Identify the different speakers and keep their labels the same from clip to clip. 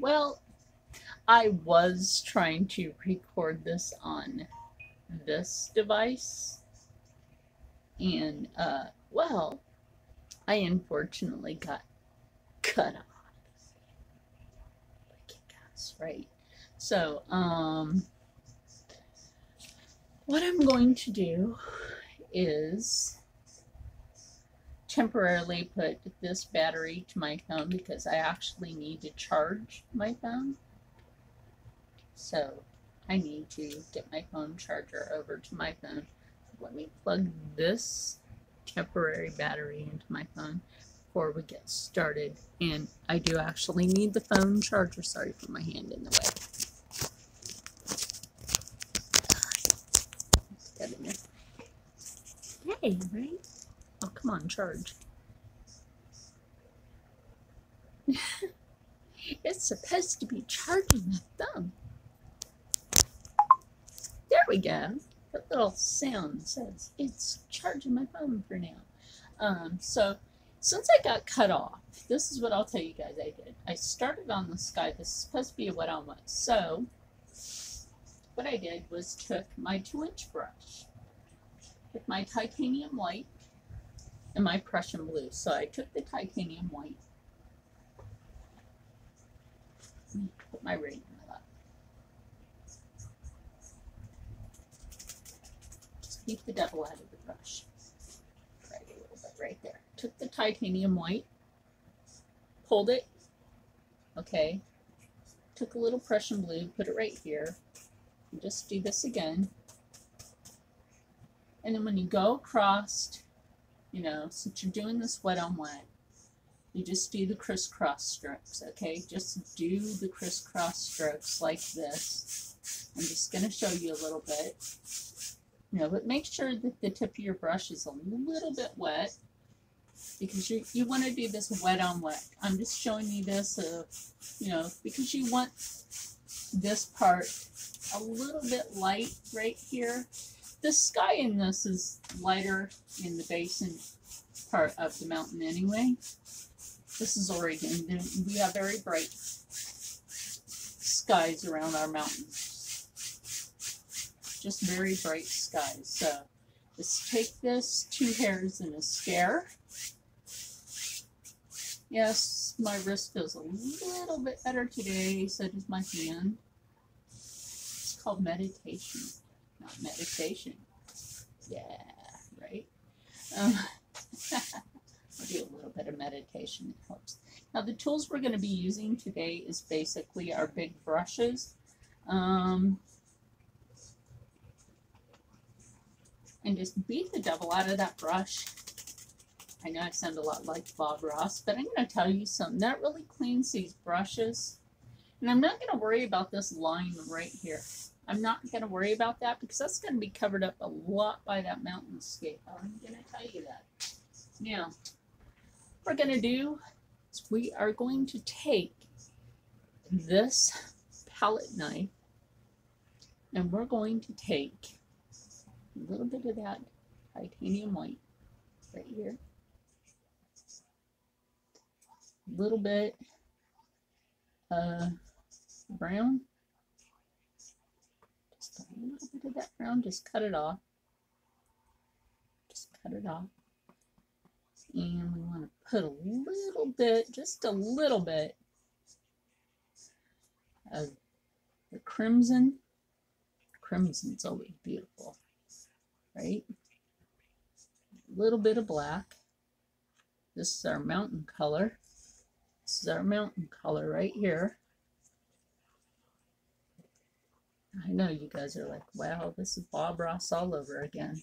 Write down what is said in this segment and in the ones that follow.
Speaker 1: Well, I was trying to record this on this device, and well, I unfortunately got cut off. That's right. So, what I'm going to do is temporarily put this battery to my phone because I actually need to charge my phone. So I need to get my phone charger over to my phone. Let me plug this temporary battery into my phone before we get started. And I do actually need the phone charger. Sorry for my hand in the way. Get in there. Yay, right? Oh, come on, charge. It's supposed to be charging my thumb. There we go. That little sound says it's charging my phone for now. So since I got cut off, this is what I'll tell you guys I did. I started on the sky. This is supposed to be a wet on wet. So what I did was took my 2-inch brush with my titanium white and my Prussian blue. So I took the titanium white, put my ring in my lap. Just keep the devil out of the brush. Right a little bit right there. Took the titanium white, pulled it, okay, took a little Prussian blue, put it right here, and just do this again. And then when you go across, you know, since you're doing this wet on wet, you just do the crisscross strokes, okay? Just do the crisscross strokes like this. I'm just going to show you a little bit. You know, but make sure that the tip of your brush is a little bit wet because you want to do this wet on wet. I'm just showing you this, you know, because you want this part a little bit light right here. The sky in this is lighter in the basin part of the mountain anyway. This is Oregon. We have very bright skies around our mountains. Just very bright skies. So just take this 2 hairs in a scare. Yes, my wrist feels a little bit better today, so does my hand. It's called meditation, not meditation. Yeah, right? I'll do a little bit of meditation. It helps. Now, the tools we're going to be using today is basically our big brushes. And just beat the devil out of that brush. I know I sound a lot like Bob Ross, but I'm going to tell you something. That really cleans these brushes. And I'm not going to worry about this line right here. I'm not going to worry about that because that's going to be covered up a lot by that mountainscape. I'm going to tell you that. Now, what we're going to do is we are going to take this palette knife and we're going to take a little bit of that titanium white right here. A little bit brown. Just a little bit of that brown. Just cut it off. Just cut it off. And we want to put a little bit, just a little bit of the crimson. Crimson's always beautiful, right? A little bit of black. This is our mountain color. This is our mountain color right here. I know you guys are like, wow, this is Bob Ross all over again.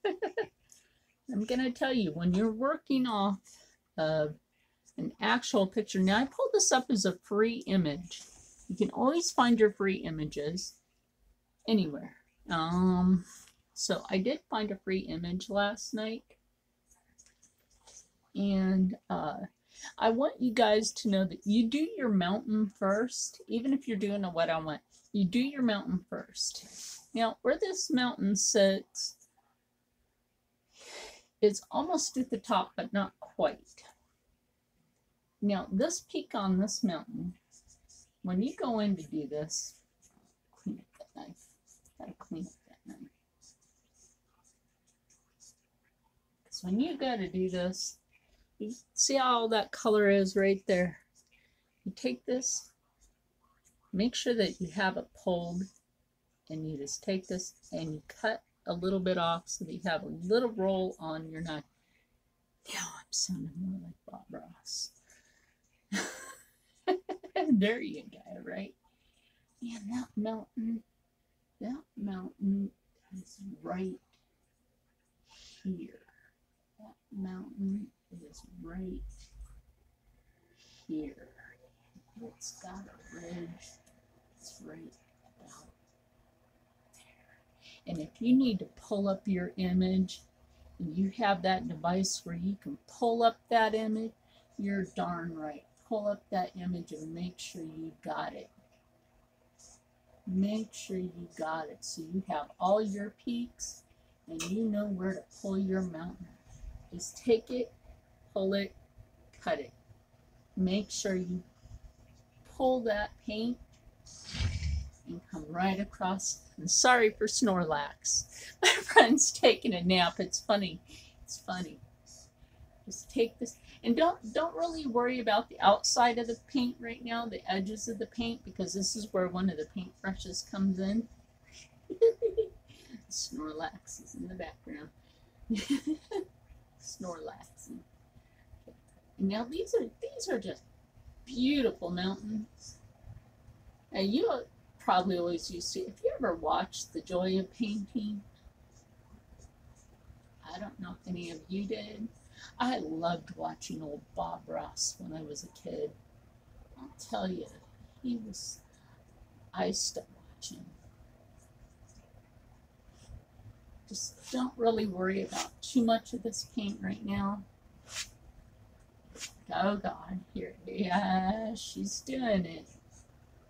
Speaker 1: I'm going to tell you, when you're working off of an actual picture, now I pulled this up as a free image. You can always find your free images anywhere. So I did find a free image last night. And I want you guys to know that you do your mountain first, even if you're doing a wet on wet. You do your mountain first. Now, where this mountain sits, it's almost at the top, but not quite. Now, this peak on this mountain, when you go in to do this, clean up that knife. Gotta clean up that knife. Because when you go to do this, you see how all that color is right there. You take this, make sure that you have it pulled, and you just take this and you cut a little bit off so that you have a little roll on your knife. Now I'm sounding more like Bob Ross. There you go, right? And that mountain is right here. That mountain is right here. It's got a ridge. It's right about there. And if you need to pull up your image, and you have that device where you can pull up that image, you're darn right. Pull up that image and make sure you got it. Make sure you got it so you have all your peaks and you know where to pull your mountain. Just take it, pull it, cut it. Make sure you pull that paint and come right across. And sorry for Snorlax. My friend's taking a nap. It's funny. It's funny. Just take this, and don't really worry about the outside of the paint right now, the edges of the paint, because this is where one of the paint brushes comes in. Snorlax is in the background. Snorlax. And now these are just beautiful mountains. Now you probably always used to, if you ever watched The Joy of Painting, I don't know if any of you did. I loved watching old Bob Ross when I was a kid. I'll tell you, I used to watch him. Just don't really worry about too much of this paint right now. Oh God, here, yeah, she's doing it.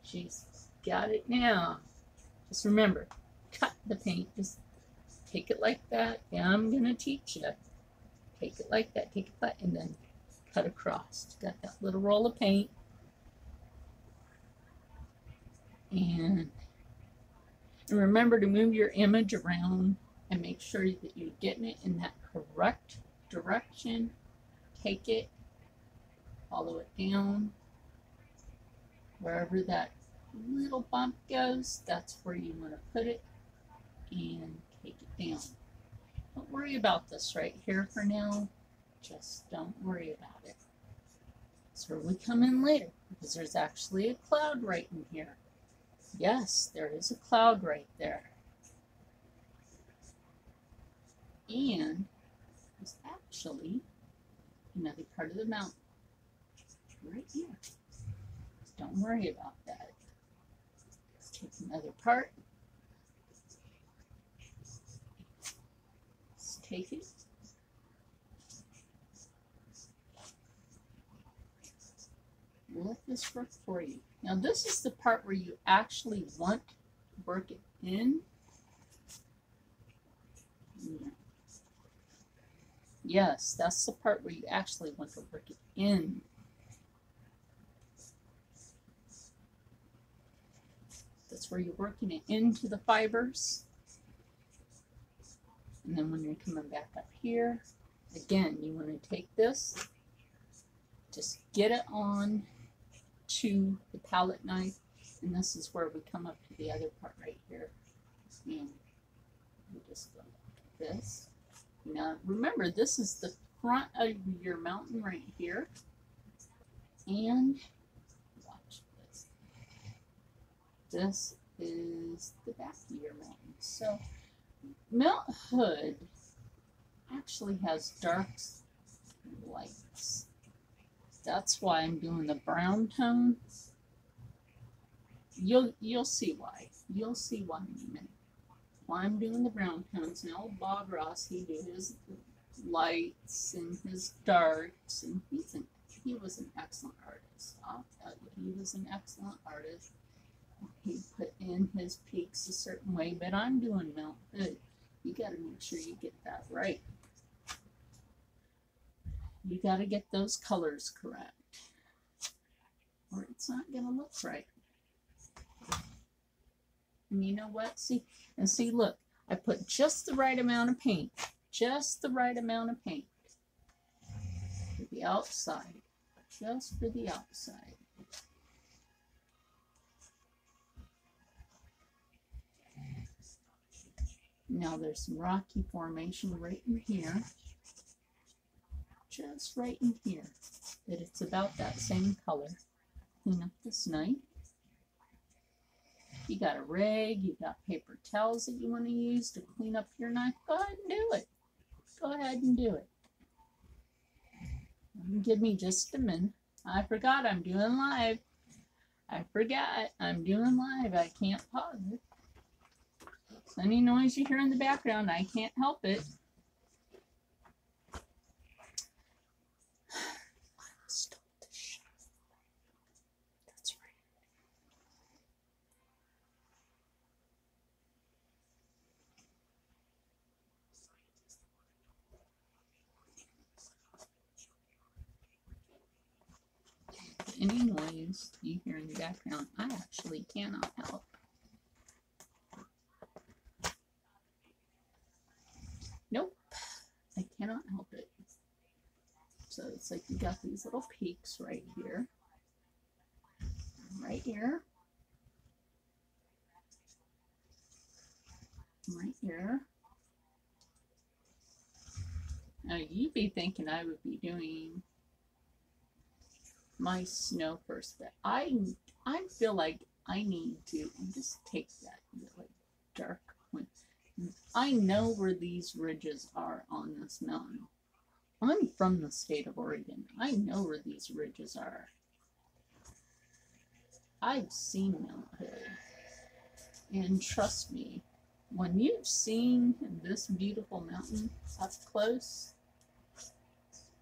Speaker 1: She's got it now. Just remember, cut the paint. Just take it like that. Yeah, I'm gonna teach you. Take it like that, take it like, and then cut across. Got that little roll of paint. And remember to move your image around and make sure that you're getting it in that correct direction. Take it, follow it down. Wherever that little bump goes, that's where you want to put it, and take it down. Don't worry about this right here for now. Just don't worry about it. That's where we come in later, because there's actually a cloud right in here. Yes, there is a cloud right there. And there's actually another part of the mountain right here. Don't worry about that. Let's take another part. Take it. Let this work for you. Now this is the part where you actually want to work it in. Yes, that's the part where you actually want to work it in. That's where you're working it into the fibers. And then when you're coming back up here, again, you want to take this, just get it on to the palette knife, and this is where we come up to the other part right here. And we just go like this. Now remember, this is the front of your mountain right here. And watch this. This is the back of your mountain. So Mount Hood actually has darks and lights. That's why I'm doing the brown tones. You'll see why. You'll see why in a minute. Why I'm doing the brown tones. Now Bob Ross, he did his lights and his darks, and he was an excellent artist. I'll tell you, he was an excellent artist. He put in his peaks a certain way, but I'm doing Mount Hood. You got to make sure you get that right. You got to get those colors correct. or it's not going to look right. And you know what? See, look, I put just the right amount of paint, just the right amount of paint for the outside, just for the outside. Now there's some rocky formation right in here, just right in here, that it's about that same color. Clean up this knife. You got a rag, you got paper towels that you want to use to clean up your knife, go ahead and do it. Go ahead and do it. Give me just a minute. I forgot I'm doing live. I forgot I'm doing live. I can't pause it. So any noise you hear in the background, I can't help it. That's right. Any noise you hear in the background, I actually cannot help. Nope, I cannot help it. So it's like you got these little peaks right here, right here, right here. Now you'd be thinking I would be doing my snow first, but I feel like I need to just take that really dark one. I know where these ridges are on this mountain. I'm from the state of Oregon. I know where these ridges are. I've seen Mount Hood. And trust me, when you've seen this beautiful mountain up close,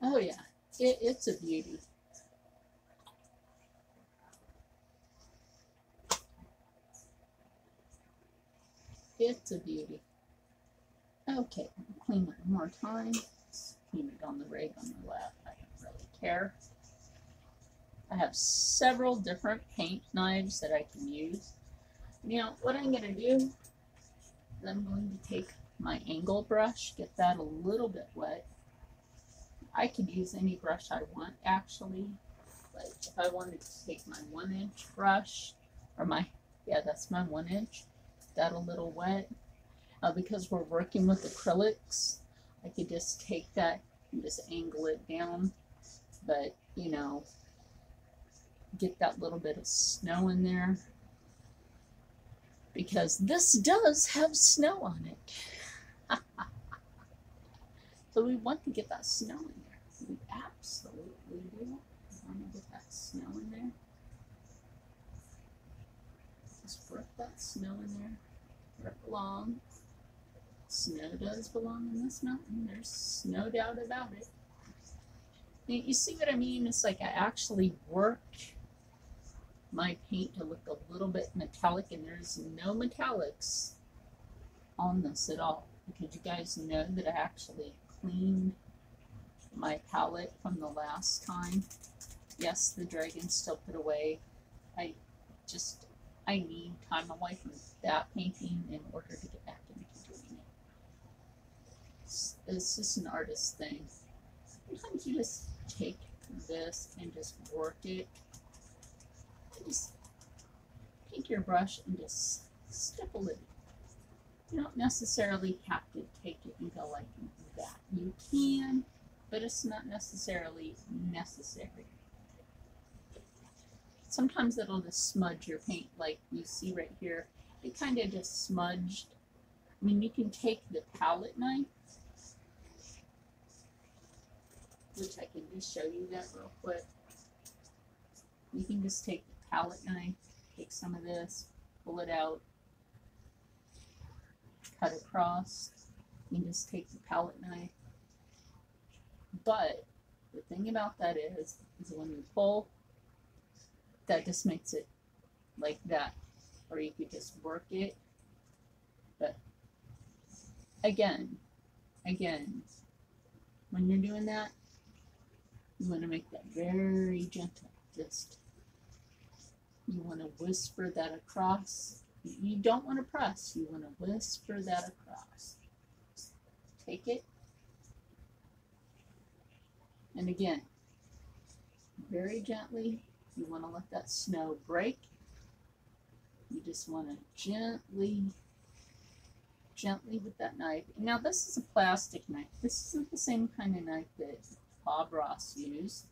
Speaker 1: oh yeah, it's a beauty. It's a beauty. Okay, clean it one more time. Clean it on the rag on the left. I don't really care. I have several different paint knives that I can use. Now, what I'm going to do is I'm going to take my angle brush, get that a little bit wet. I could use any brush I want, actually. Like if I wanted to take my 1-inch brush, or that's my 1-inch, that a little wet. Because we're working with acrylics, I could just take that and just angle it down. But, you know, get that little bit of snow in there. Because this does have snow on it. So we want to get that snow in there. We absolutely do. We want to get that snow in there. Just work that snow in there. Where it belongs. Snow does belong in this mountain. There's no doubt about it. You see what I mean? It's like I actually work my paint to look a little bit metallic, and there's no metallics on this at all, because you guys know that I actually cleaned my palette from the last time. Yes, the dragon's still put away. I need time away from that painting in order to get back into doing it. It's just an artist thing. Sometimes you just take this and just work it. Just take your brush and just stipple it. You don't necessarily have to take it and go like that. You can, but it's not necessarily necessary. Sometimes it'll just smudge your paint, like you see right here. It kind of just smudged. I mean, you can take the palette knife, which I can just show you that real quick. You can just take the palette knife, take some of this, pull it out, cut across. You can just take the palette knife. But the thing about that is when you pull, that just makes it like that. Or you could just work it. But again, when you're doing that, you want to make that very gentle. Just You want to whisper that across. You don't want to press. You want to whisper that across. Take it. And again, very gently, you want to let that snow break. You just want to gently with that knife. Now this is a plastic knife. This isn't the same kind of knife that Bob Ross used.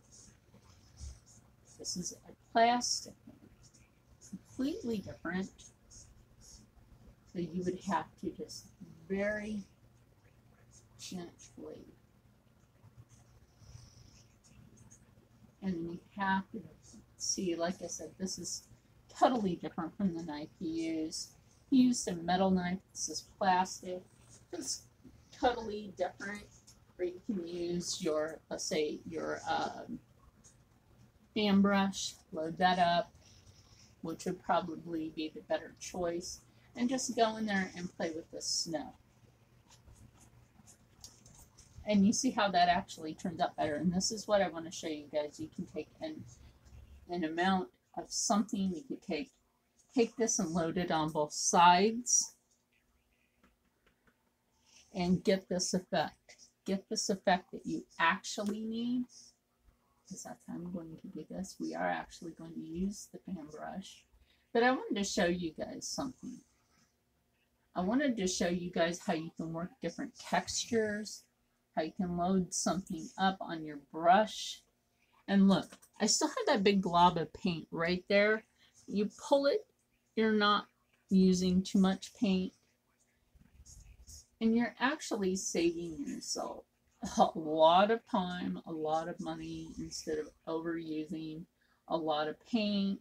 Speaker 1: This is a plastic knife, completely different. So you would have to just very gently, and you have to see, like I said, this is totally different from the knife he used. He used a metal knife. This is plastic. It's totally different. Or you can use your, let's say, your fan brush. Load that up, which would probably be the better choice. And just go in there and play with the snow. And you see how that actually turns out better. And this is what I want to show you guys. You can take an amount of something. You could take this and load it on both sides and get this effect. Get this effect that you actually need. Because that's how I'm going to do this. We are actually going to use the fan brush. But I wanted to show you guys something. I wanted to show you guys how you can work different textures, how you can load something up on your brush. And look, I still have that big glob of paint right there. You pull it, you're not using too much paint, and you're actually saving yourself a lot of time, a lot of money, instead of overusing a lot of paint,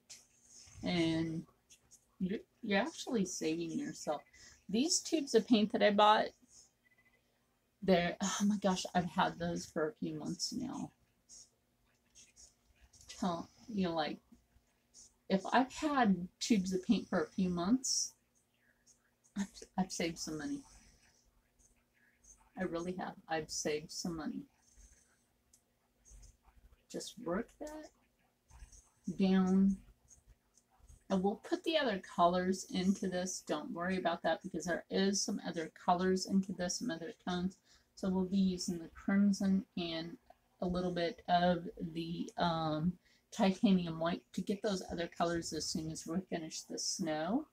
Speaker 1: and you're actually saving yourself. These tubes of paint that I bought, they're, oh my gosh, I've had those for a few months now. You know, like, if I've had tubes of paint for a few months, I've saved some money. I really have. I've saved some money. Just work that down. And we'll put the other colors into this. Don't worry about that, because there is some other colors into this, some other tones. So we'll be using the crimson and a little bit of the titanium white to get those other colors as soon as we finish the snow.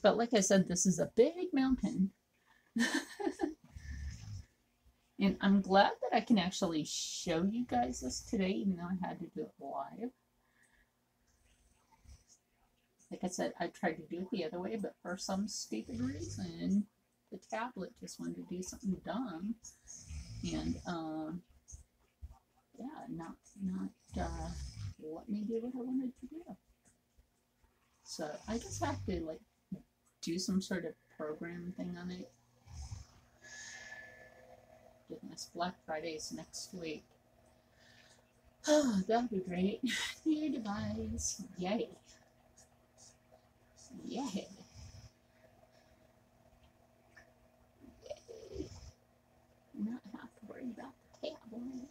Speaker 1: But like I said, this is a big mountain. And I'm glad that I can actually show you guys this today, even though I had to do it live. Like I said, I tried to do it the other way, but for some stupid reason, the tablet just wanted to do something dumb. And, yeah, not let me do what I wanted to do. So I just have to, like, do some sort of program thing on it. Goodness, Black Friday is next week. Oh, that'll be great. New device. Yay. Yay. Yay. Not have to worry about the tablet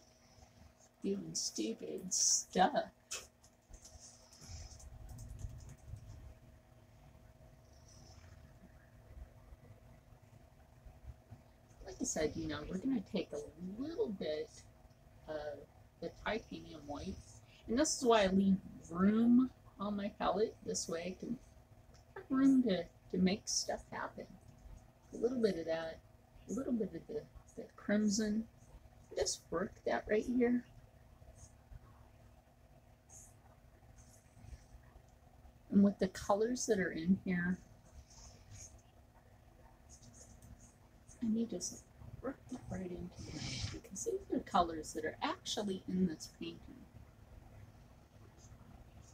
Speaker 1: doing stupid stuff. Like I said, you know, we're going to take a little bit of the titanium white, and this is why I leave room on my palette. This way I can have room to make stuff happen. A little bit of that, a little bit of the crimson. Just work that right here. And with the colors that are in here, and you just work that right into the knife, because these are colors that are actually in this painting.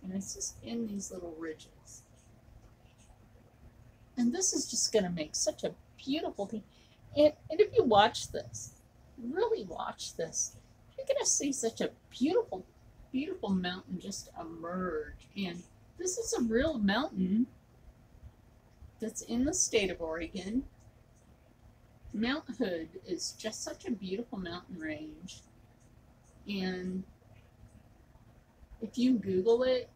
Speaker 1: And it's just in these little ridges. And this is just going to make such a beautiful thing. And if you watch this, really watch this, you're going to see such a beautiful, beautiful mountain just emerge. And this is a real mountain that's in the state of Oregon. Mount Hood is just such a beautiful mountain range. And If you Google it,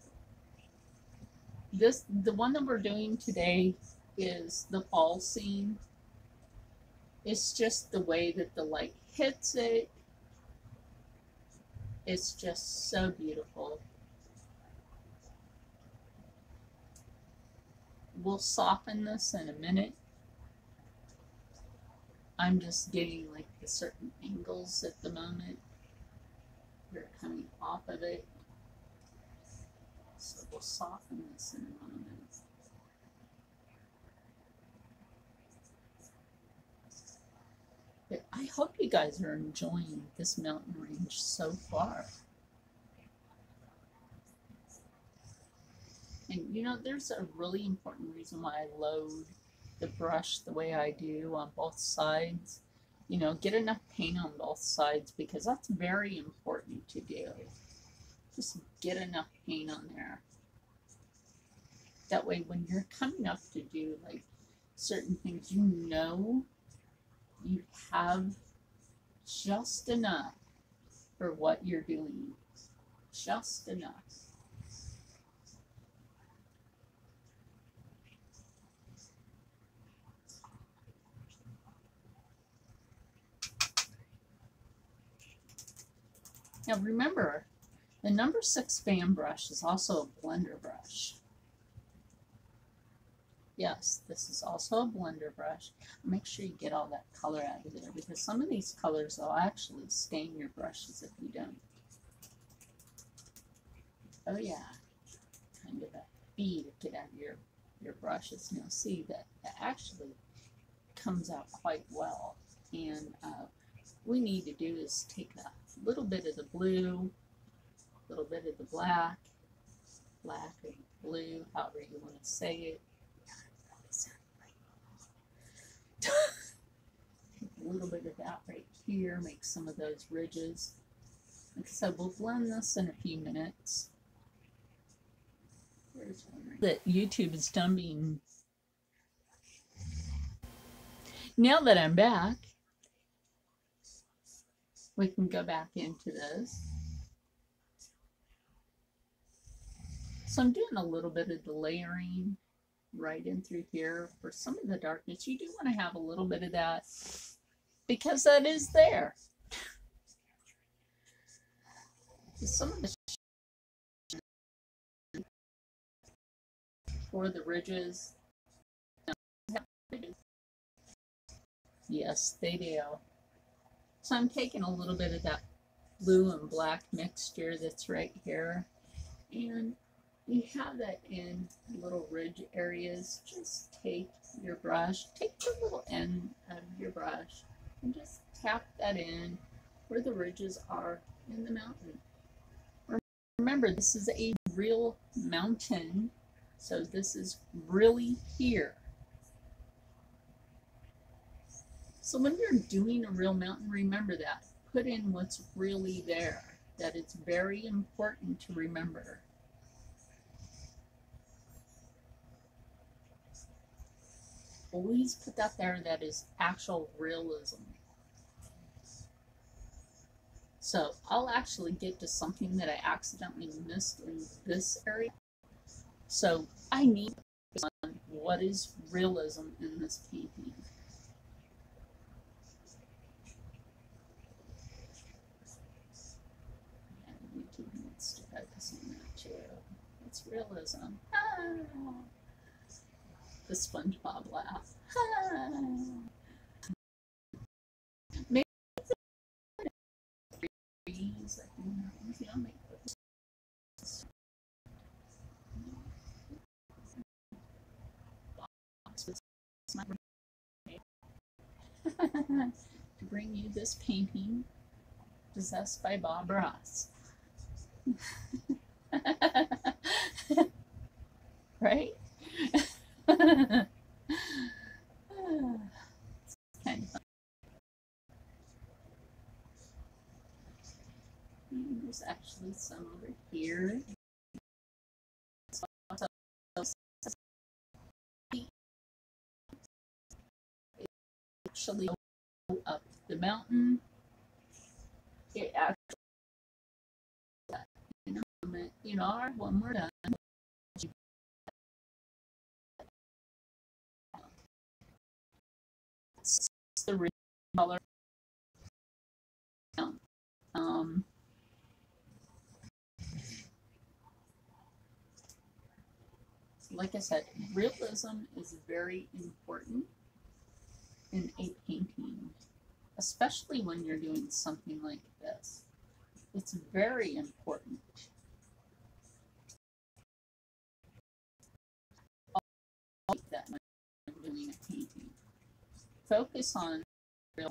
Speaker 1: the one that we're doing today is the fall scene. It's just the way that the light hits it. It's just so beautiful. We'll soften this in a minute. I'm just getting like the certain angles at the moment. They're coming off of it. So we'll soften this in a moment. But I hope you guys are enjoying this mountain range so far. And you know, there's a really important reason why I load the brush the way I do on both sides. You know, get enough paint on both sides, because that's very important to do. Just get enough paint on there. That way when you're coming up to do like certain things, you know you have just enough for what you're doing. Just enough. Now remember, the number 6 fan brush is also a blender brush. Yes, this is also a blender brush. Make sure you get all that color out of there, because some of these colors will actually stain your brushes if you don't. Oh yeah, kind of a bead to get out of your brushes. Now see that actually comes out quite well. And what we need to do is take a little bit of the blue, a little bit of the black or blue, however you want to say it. A little bit of that right here, make some of those ridges. Like I said, we'll blend this in a few minutes. Where's one right? That YouTube is done being. Now that I'm back, we can go back into this. So I'm doing a little bit of the layering right in through here for some of the darkness. You do want to have a little bit of that, because that is there. Some of the for the ridges. Yes, they do. So I'm taking a little bit of that blue and black mixture that's right here, and you have that in little ridge areas. Just take your brush, take the little end of your brush, and just tap that in where the ridges are in the mountain. Remember, this is a real mountain, so this is really here. So when you're doing a real mountain, remember that. Put in what's really there. That it's very important to remember. Always put that there. That is actual realism. So I'll actually get to something that I accidentally missed in this area. So I need to focus on what is realism in this painting. And YouTube needs to focus on that too. It's realism. Ah. The SpongeBob laugh. Ah. Maybe to bring you this painting, possessed by Bob Ross. Right? Kind of fun. There's actually some over here. Actually go up the mountain. It actually, you know, moment, you know, all right, when we're done, it's the original color. Um, like I said, realism is very important in a painting, especially when you're doing something like this. It's very important. I like that when I'm doing a painting. Focus on real.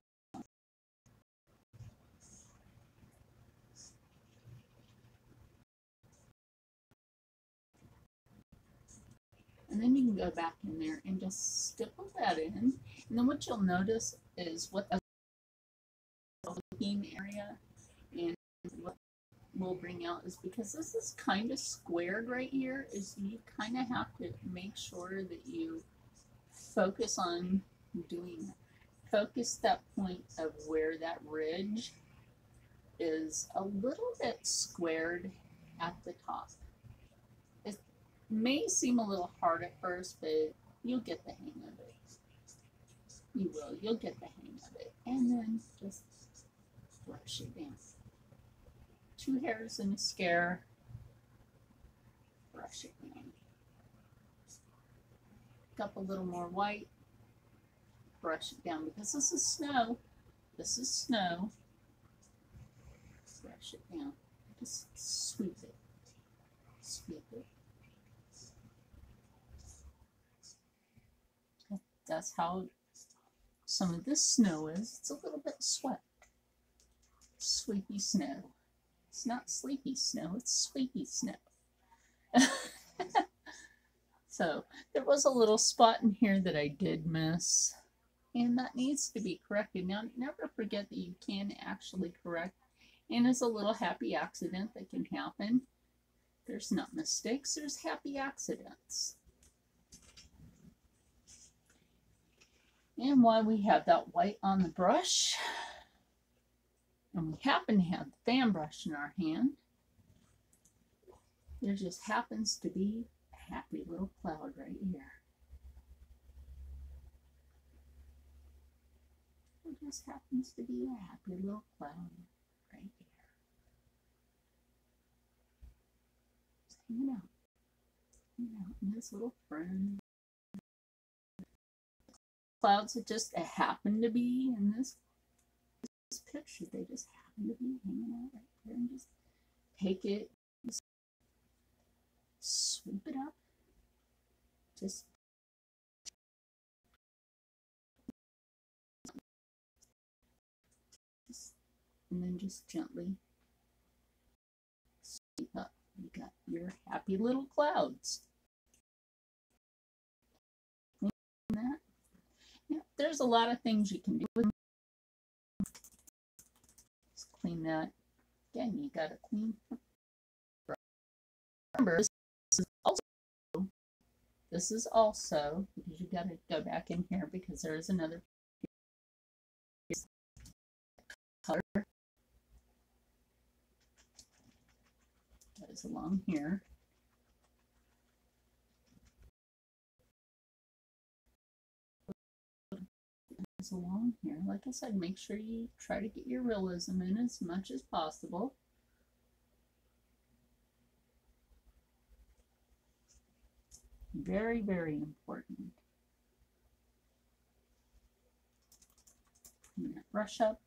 Speaker 1: And then you can go back in there and just stipple that in. And then what you'll notice is what the looking area and what we'll bring out is, because this is kind of squared right here, is you kind of have to make sure that you focus on doing, focus that point of where that ridge is a little bit squared at the top. It may seem a little hard at first, but you'll get the hang of it. You will. You'll get the hang of it. And then just brush it down. 2 hairs in a scare. Brush it down. Pick up a little more white. Brush it down, because this is snow. This is snow. Brush it down. Just sweep it. Sweep it. That's how some of this snow is. It's a little bit swept. Sweepy snow. It's not sleepy snow, it's sweepy snow. So there was a little spot in here that I did miss, and that needs to be corrected. Now, never forget that you can actually correct, and it's a little happy accident that can happen. There's not mistakes, there's happy accidents. And while we have that white on the brush, and we happen to have the fan brush in our hand, there just happens to be a happy little cloud right here. There just happens to be a happy little cloud right here. Just hanging out. Hanging out in this little friend. Clouds that just happen to be in this picture. They just happen to be hanging out right there, and just take it, just sweep it up, just and then just gently sweep up. You got your happy little clouds. That. Yeah, there's a lot of things you can do with them. Just clean that. Again, you got to clean. Remember, this is also, because you got to go back in here, because there is another color that is along here. Along here, like I said, make sure you try to get your realism in as much as possible. Very, very important. Clean that brush up,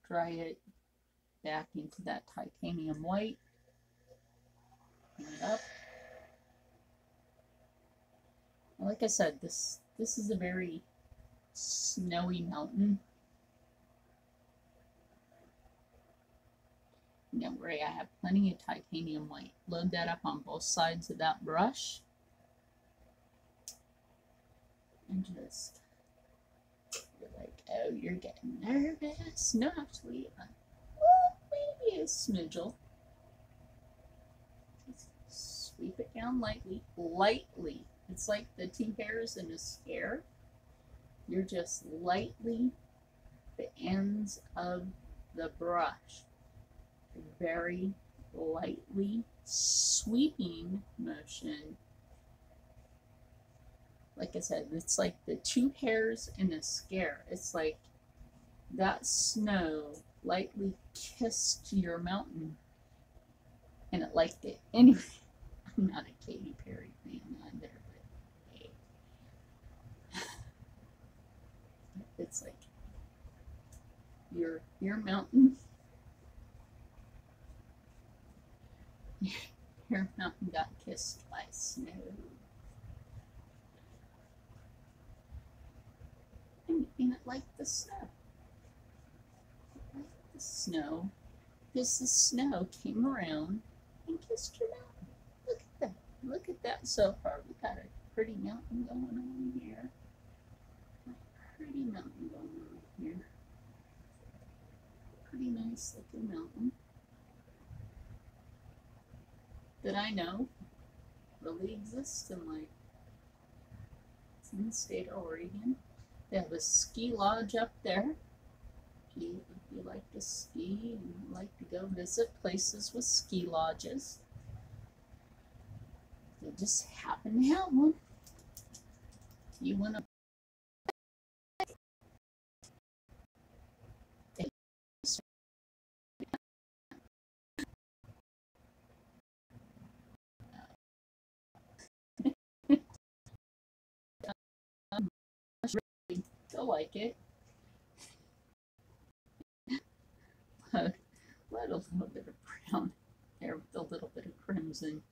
Speaker 1: dry it back into that titanium white, clean it up. Like I said, this is a very snowy mountain. Don't worry, I have plenty of titanium white. Load that up on both sides of that brush. And just, you're like, oh, you're getting nervous. No, actually, well, maybe a smidgle. Just sweep it down lightly. Lightly. It's like the 2 hairs in a scare. You're just lightly the ends of the brush. Very lightly sweeping motion. Like I said, it's like the two hairs in a scare. It's like that snow lightly kissed your mountain and it liked it. Anyway, I'm not a Katy Perry fan either, but hey. It's like your mountain, your mountain got kissed by snow. And it liked the snow. It liked the snow because the snow came around and kissed your mountain. Look at that. Look at that so far. We got a pretty mountain going on here. Pretty mountain going on here. Pretty nice looking mountain that I know really exists in it's in the state of Oregon. They have a ski lodge up there. If you like to ski and like to go visit places with ski lodges, they just happen to have one. You want to they'll like it. Let a little bit of brown there with a little bit of crimson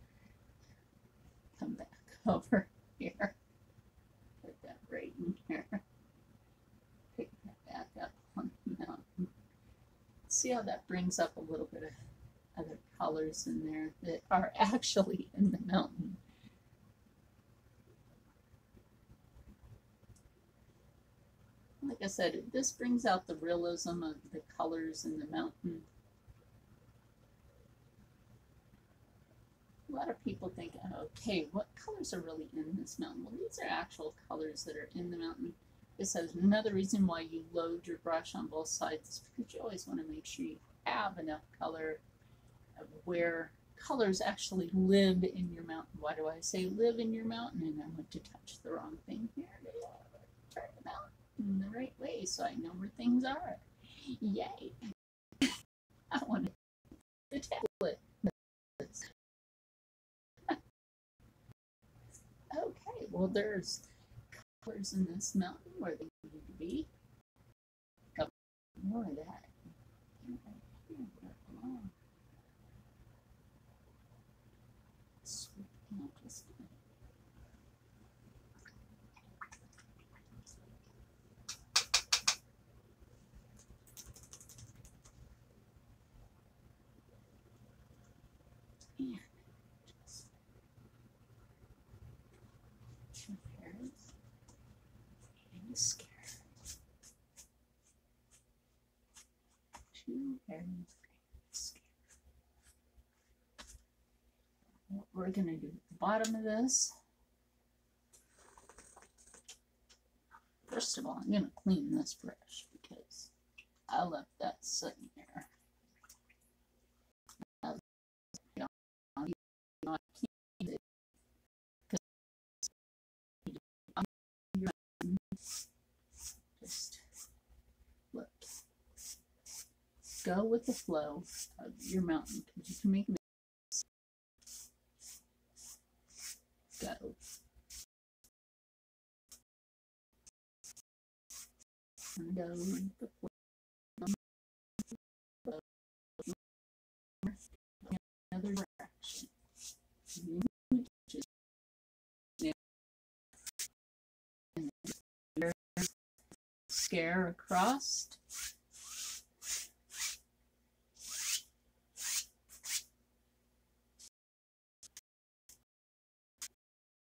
Speaker 1: come back over here. Put that right in here. Pick that back up on the mountain. See how that brings up a little bit of other colors in there that are actually in the mountain. Like I said, this brings out the realism of the colors in the mountain. A lot of people think, okay, what colors are really in this mountain? Well, these are actual colors that are in the mountain. This is another reason why you load your brush on both sides, is because you always want to make sure you have enough color of where colors actually live in your mountain. Why do I say live in your mountain? And I went to touch the wrong thing here. Turn the mountain in the right way so I know where things are. Yay! I wanted the tablet. Okay, well there's colors in this mountain where they need to be. More of that. Sweet out just and just two hairs and a scare. Two hairs and a scare. What we're going to do at the bottom of this, first of all, I'm going to clean this brush because I left that sitting there. Just look, go with the flow of your mountain because you can make mistakes. Go. And go with the flow. Another direction. Just scare across.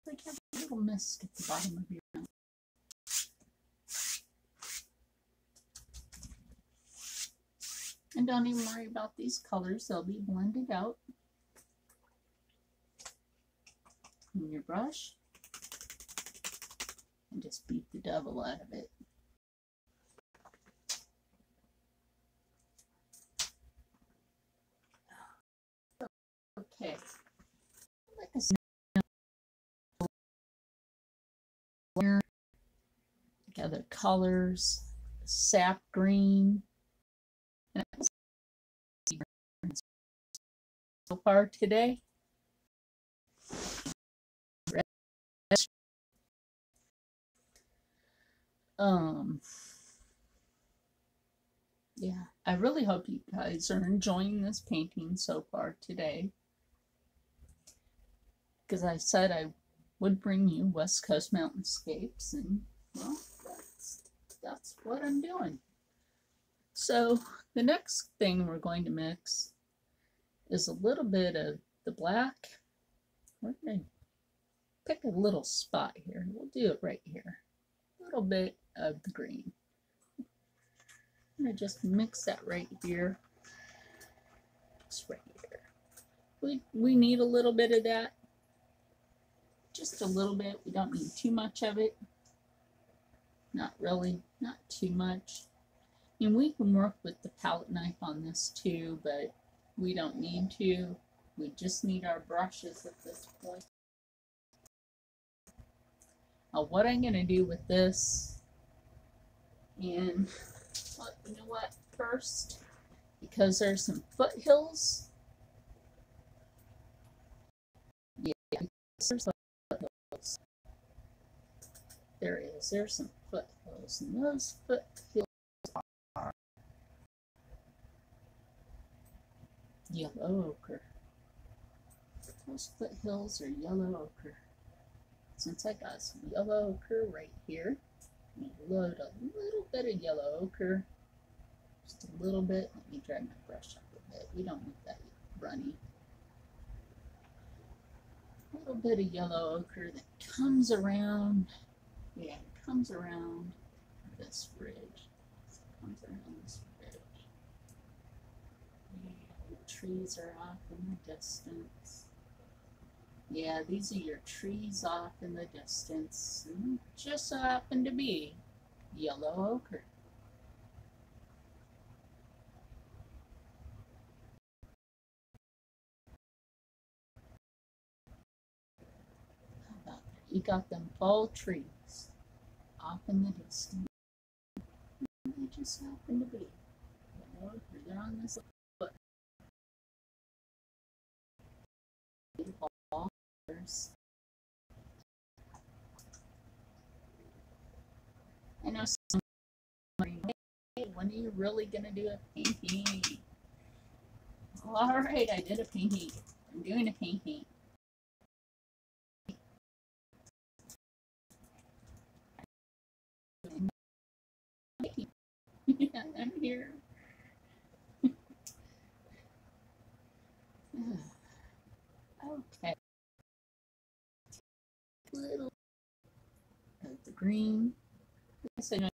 Speaker 1: Like have a little mist at the bottom of your mouth. And don't even worry about these colors, they'll be blended out in your brush. And just beat the devil out of it. other colors, sap green. And so far today, yeah, I really hope you guys are enjoying this painting so far today. Because I said I would bring you West Coast Mountainscapes, and well, that's what I'm doing. So the next thing we're going to mix is a little bit of the black. We're going to pick a little spot here. We'll do it right here. A little bit of the green. I'm going to just mix that right here. Just right here. We need a little bit of that. Just a little bit. We don't need too much of it. Not really. Not too much. And we can work with the palette knife on this too, but we don't need to. We just need our brushes at this point. Now what I'm going to do with this, and well, you know what, first, because there's some foothills. Yeah, there's foothills. There is. There's some foothills, and those foothills are yellow ochre. Those foothills are yellow ochre. Since I got some yellow ochre right here, I'm going to load a little bit of yellow ochre. Just a little bit. Let me drag my brush up a bit. We don't need that runny. A little bit of yellow ochre that comes around. Yeah, it comes around this ridge. Comes around this ridge. Yeah, the trees are off in the distance. Yeah, these are your trees off in the distance. And just so happen to be yellow ochre. How about that? You got them fall trees off in the distance. They just happen to be yellow ochre. They're on this foot. I know somebody, hey, when are you really going to do a painting? Well, all right, I did a painting. I'm doing a painting. Yeah, I'm here. Okay. Little of the green. Yes, I know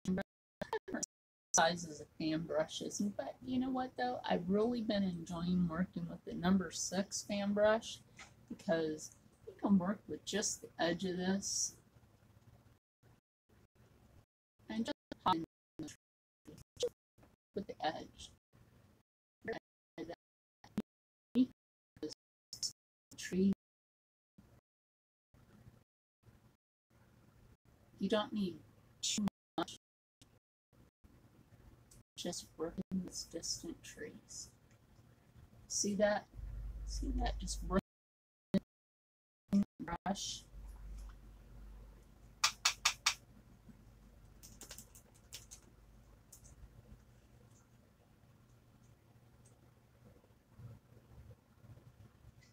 Speaker 1: different sizes of fan brushes, but you know what though? I've really been enjoying working with the number 6 fan brush because you can work with just the edge of this and just pop in with the edge. Tree. You don't need too much. Just working with distant trees. See that? See that? Just working the brush.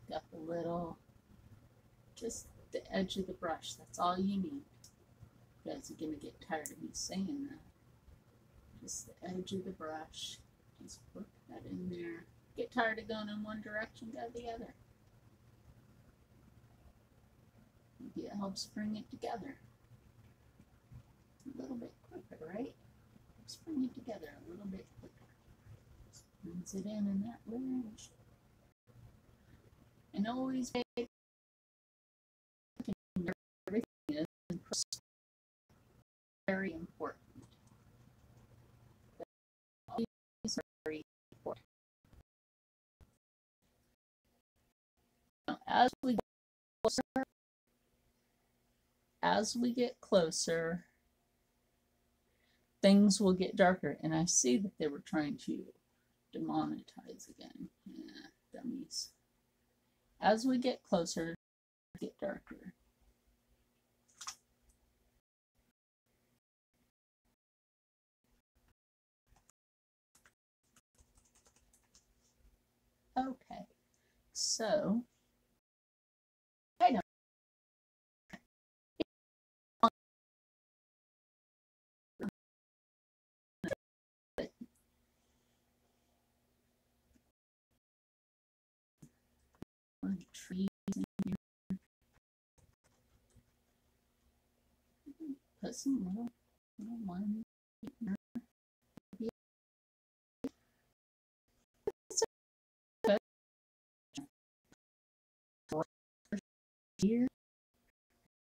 Speaker 1: Got the little, just the edge of the brush. That's all you need. You guys are going to get tired of me saying that. Just the edge of the brush. Just put that in there. Get tired of going in one direction, go the other. Maybe it helps bring it together. A little bit quicker, right? Just bring it together a little bit quicker. Just brings it in that ridge. And always pay everything is very important. Always very important. Now, as we go closer, as we get closer, things will get darker. And I see that they were trying to demonetize again. Yeah, dummies. As we get closer, it get darker. Okay, so I know. Trees in here. Put some little ones here. Here,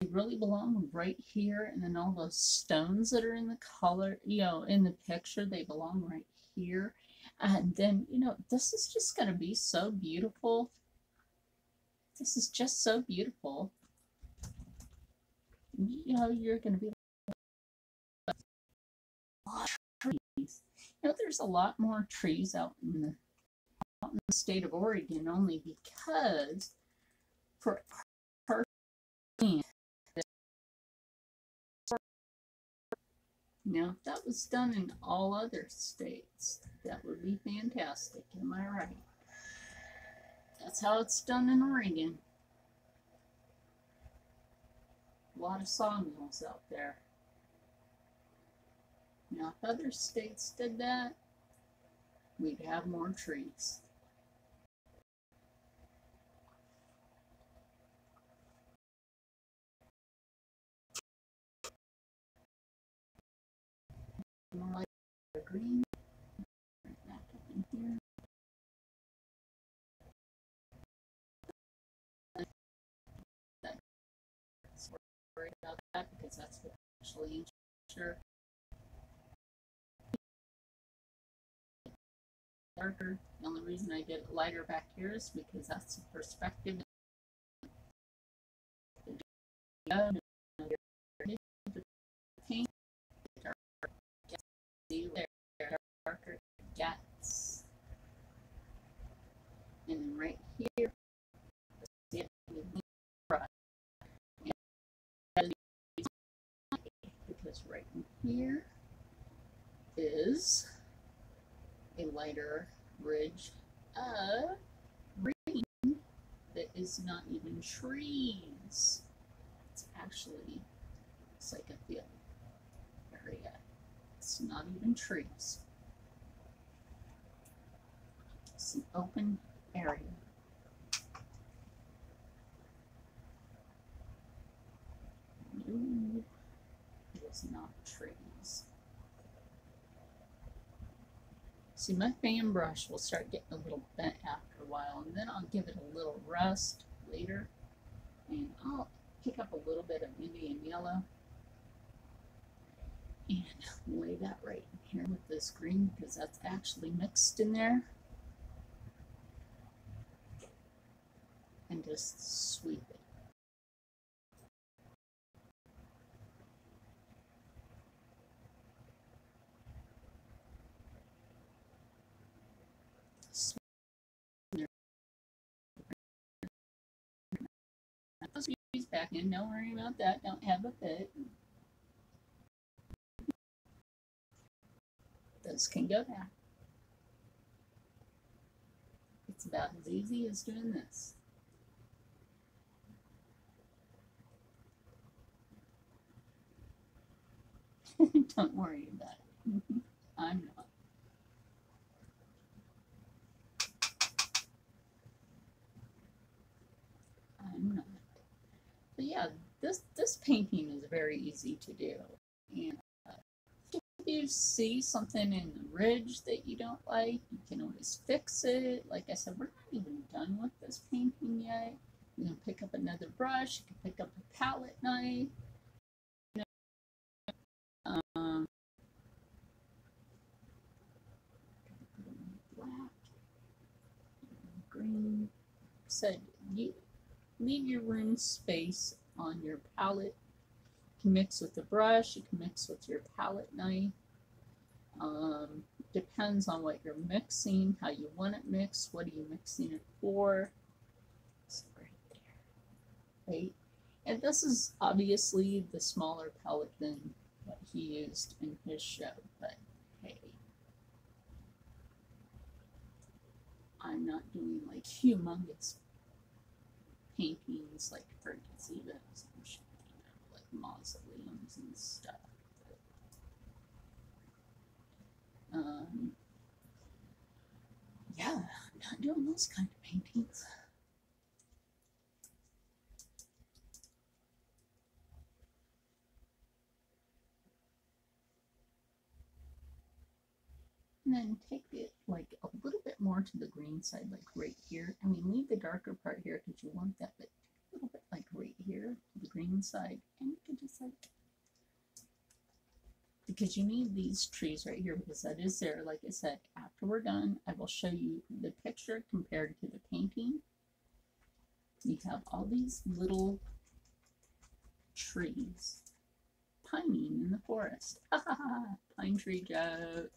Speaker 1: they really belong right here, and then all those stones that are in the color, in the picture, they belong right here. And then, this is just going to be so beautiful. This is just so beautiful. You're going to be like, a lot of trees. There's a lot more trees out in the state of Oregon, only because for our land, now if that was done in all other states, that would be fantastic. Am I right? That's how it's done in Oregon. A lot of sawmills out there. Now, if other states did that, we'd have more trees. More like green. Right back up in here. That's worried about that because that's what actually sure darker. The only reason I get it lighter back here is because that's the perspective. Paint darker it gets. And then right here, because right in here is a lighter ridge of green that is not even trees. It's actually, it's like a field area. It's not even trees. It's an open area. No, it is not trees. See, my fan brush will start getting a little bent after a while, and then I'll give it a little rust later, and I'll pick up a little bit of Indian yellow and lay that right in here with this green because that's actually mixed in there, and just sweep it. Back in, don't worry about that, don't have a fit. Those can go back. It's about as easy as doing this. Don't worry about it. I'm not. I'm not. But yeah, this painting is very easy to do. And if you see something in the ridge that you don't like, you can always fix it. Like I said, we're not even done with this painting yet. You can pick up another brush. You can pick up a palette knife. Black, green. So you leave your room space on your palette You can mix with the brush, you can mix with your palette knife. Depends on what you're mixing, how you want it mixed, what are you mixing it for. So right there, right? And this is obviously the smaller palette than what he used in his show, but hey, I'm not doing like humongous paintings like for gazebos and shit, like mausoleums and stuff. Yeah, I'm not doing those kind of paintings. And then take it like a little bit more to the green side, like right here. I mean, leave the darker part here because you want that, but a little bit like right here to the green side. And you can just like, because you need these trees right here because that is there. Like I said, after we're done, I will show you the picture compared to the painting. You have all these little trees pining in the forest. Ha ha ha, pine tree joke.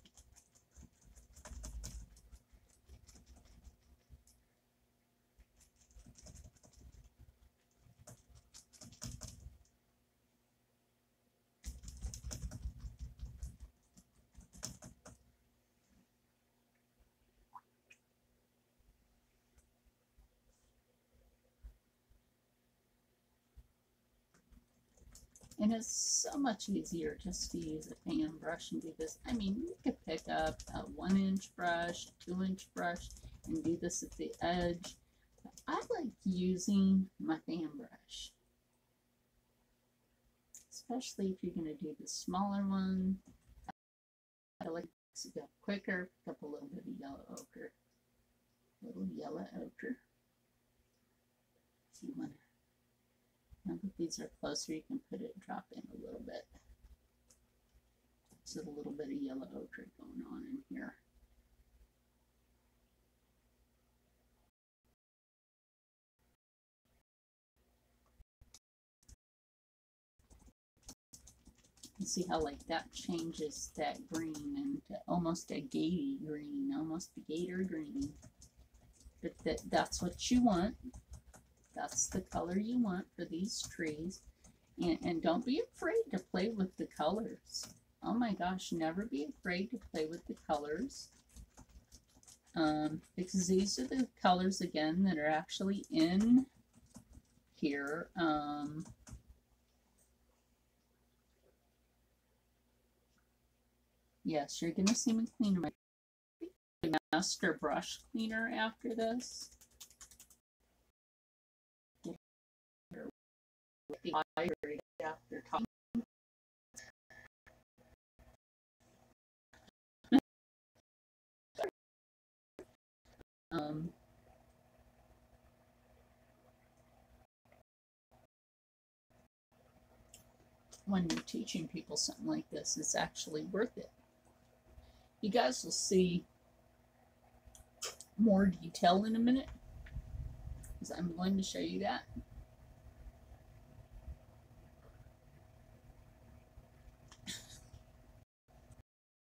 Speaker 1: And it's so much easier just to use a fan brush and do this. I mean, you could pick up a 1-inch brush, 2-inch brush, and do this at the edge. But I like using my fan brush, especially if you're going to do the smaller one. I like to go quicker, pick up a little bit of yellow ochre. If you want to. Now that these are closer, you can put it, drop in a little bit. There's a little bit of yellow ochre going on in here. You see how like that changes that green into almost a gatey green, almost a gator green. But that's what you want. That's the color you want for these trees. And don't be afraid to play with the colors. Oh my gosh, never be afraid to play with the colors. Because these are the colors, again, that are actually in here. Yes, you're going to see me clean my master brush cleaner after this. After talking. When you're teaching people something like this, it's actually worth it. You guys will see more detail in a minute, because I'm going to show you that.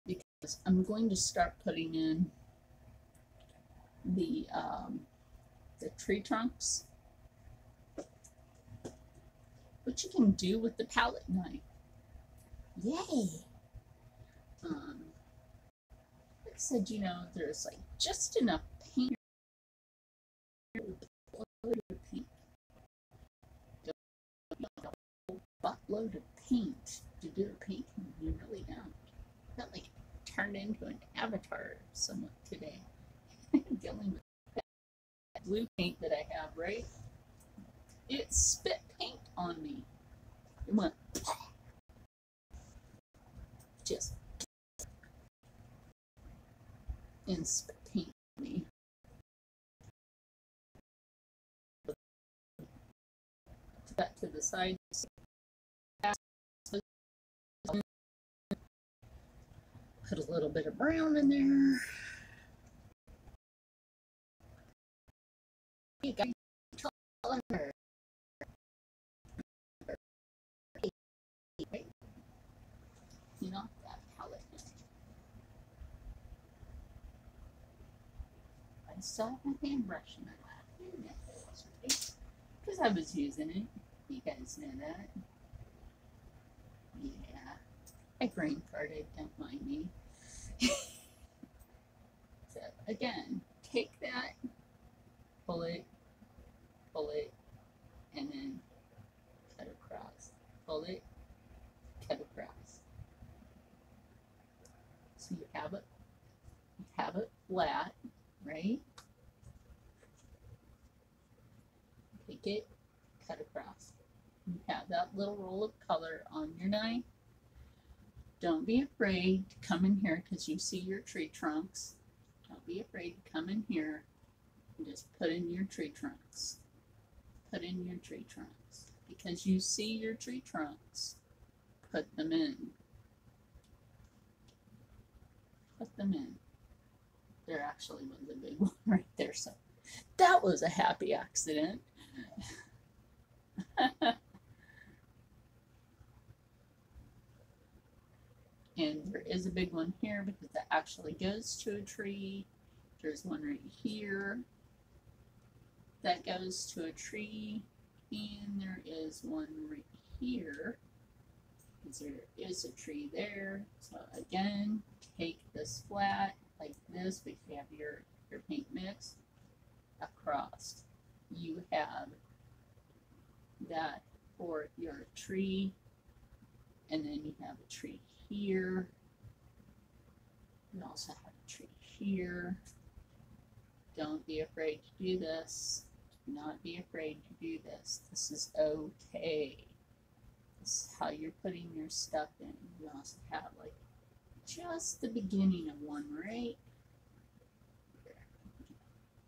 Speaker 1: Because I'm going to start putting in the tree trunks, which you can do with the palette knife. Yay! Like I said, you know, there's like just enough paint. Paint. A whole buttload of paint to do a painting. You really don't. Not like turned into an avatar somewhat today. Dealing with that blue paint that I have, right? It spit paint on me. It went just and spit paint on me. Put that to the side. Put a little bit of brown in there. You got color. still have my paintbrush in my lap. You know that, right? Because I was using it. You guys know that. Yeah. I brain farted, don't mind me. So again, take that, pull it, and then cut across. Pull it, cut across. So you have it flat, right? Take it, cut across. You have that little roll of color on your knife. Don't be afraid to come in here because you see your tree trunks. Don't be afraid to come in here and just put in your tree trunks. Put in your tree trunks. Because you see your tree trunks, put them in. Put them in. There actually was a big one right there, so that was a happy accident. And there is a big one here because that actually goes to a tree. There's one right here that goes to a tree, and there is one right here because there is a tree there. So again, take this flat like this because you have your paint mix across. You have that for your tree, and then you have a tree here. You also have a tree here. Don't be afraid to do this. Do not be afraid to do this. This is okay. This is how you're putting your stuff in. You also have like just the beginning of one right there.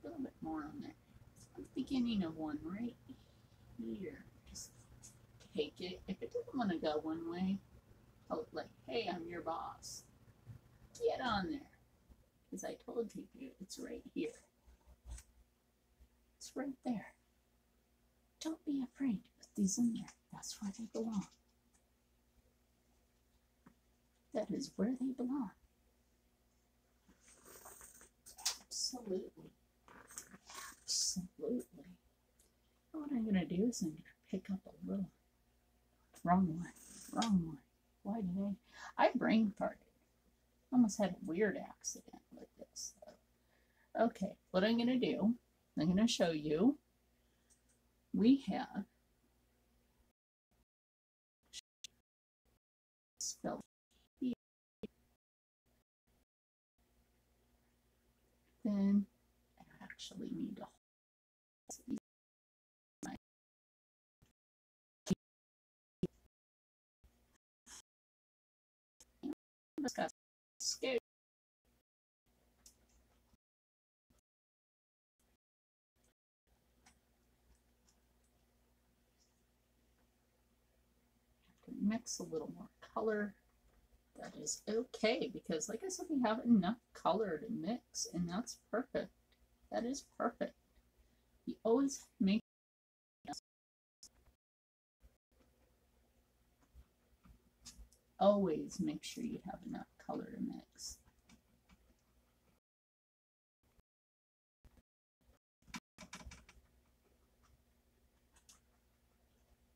Speaker 1: A little bit more on there. So the beginning of one right here. Just take it. If it doesn't want to go one way, like, hey, I'm your boss. Get on there. Because I told you to. It's right here. It's right there. Don't be afraid to put these in there. That's where they belong. That is where they belong. Absolutely. Absolutely. What I'm going to do is I'm going to pick up a little. Wrong one. Wrong one. Why did I brain farted. Almost had a weird accident with this. Okay, what I'm going to do, I'm going to show you. We have spelled here. Then I actually need to hold my just got scared. Mix a little more color. That is okay because, like I said, we have enough color to mix, and that's perfect. That is perfect. You always make sure you have enough color to mix.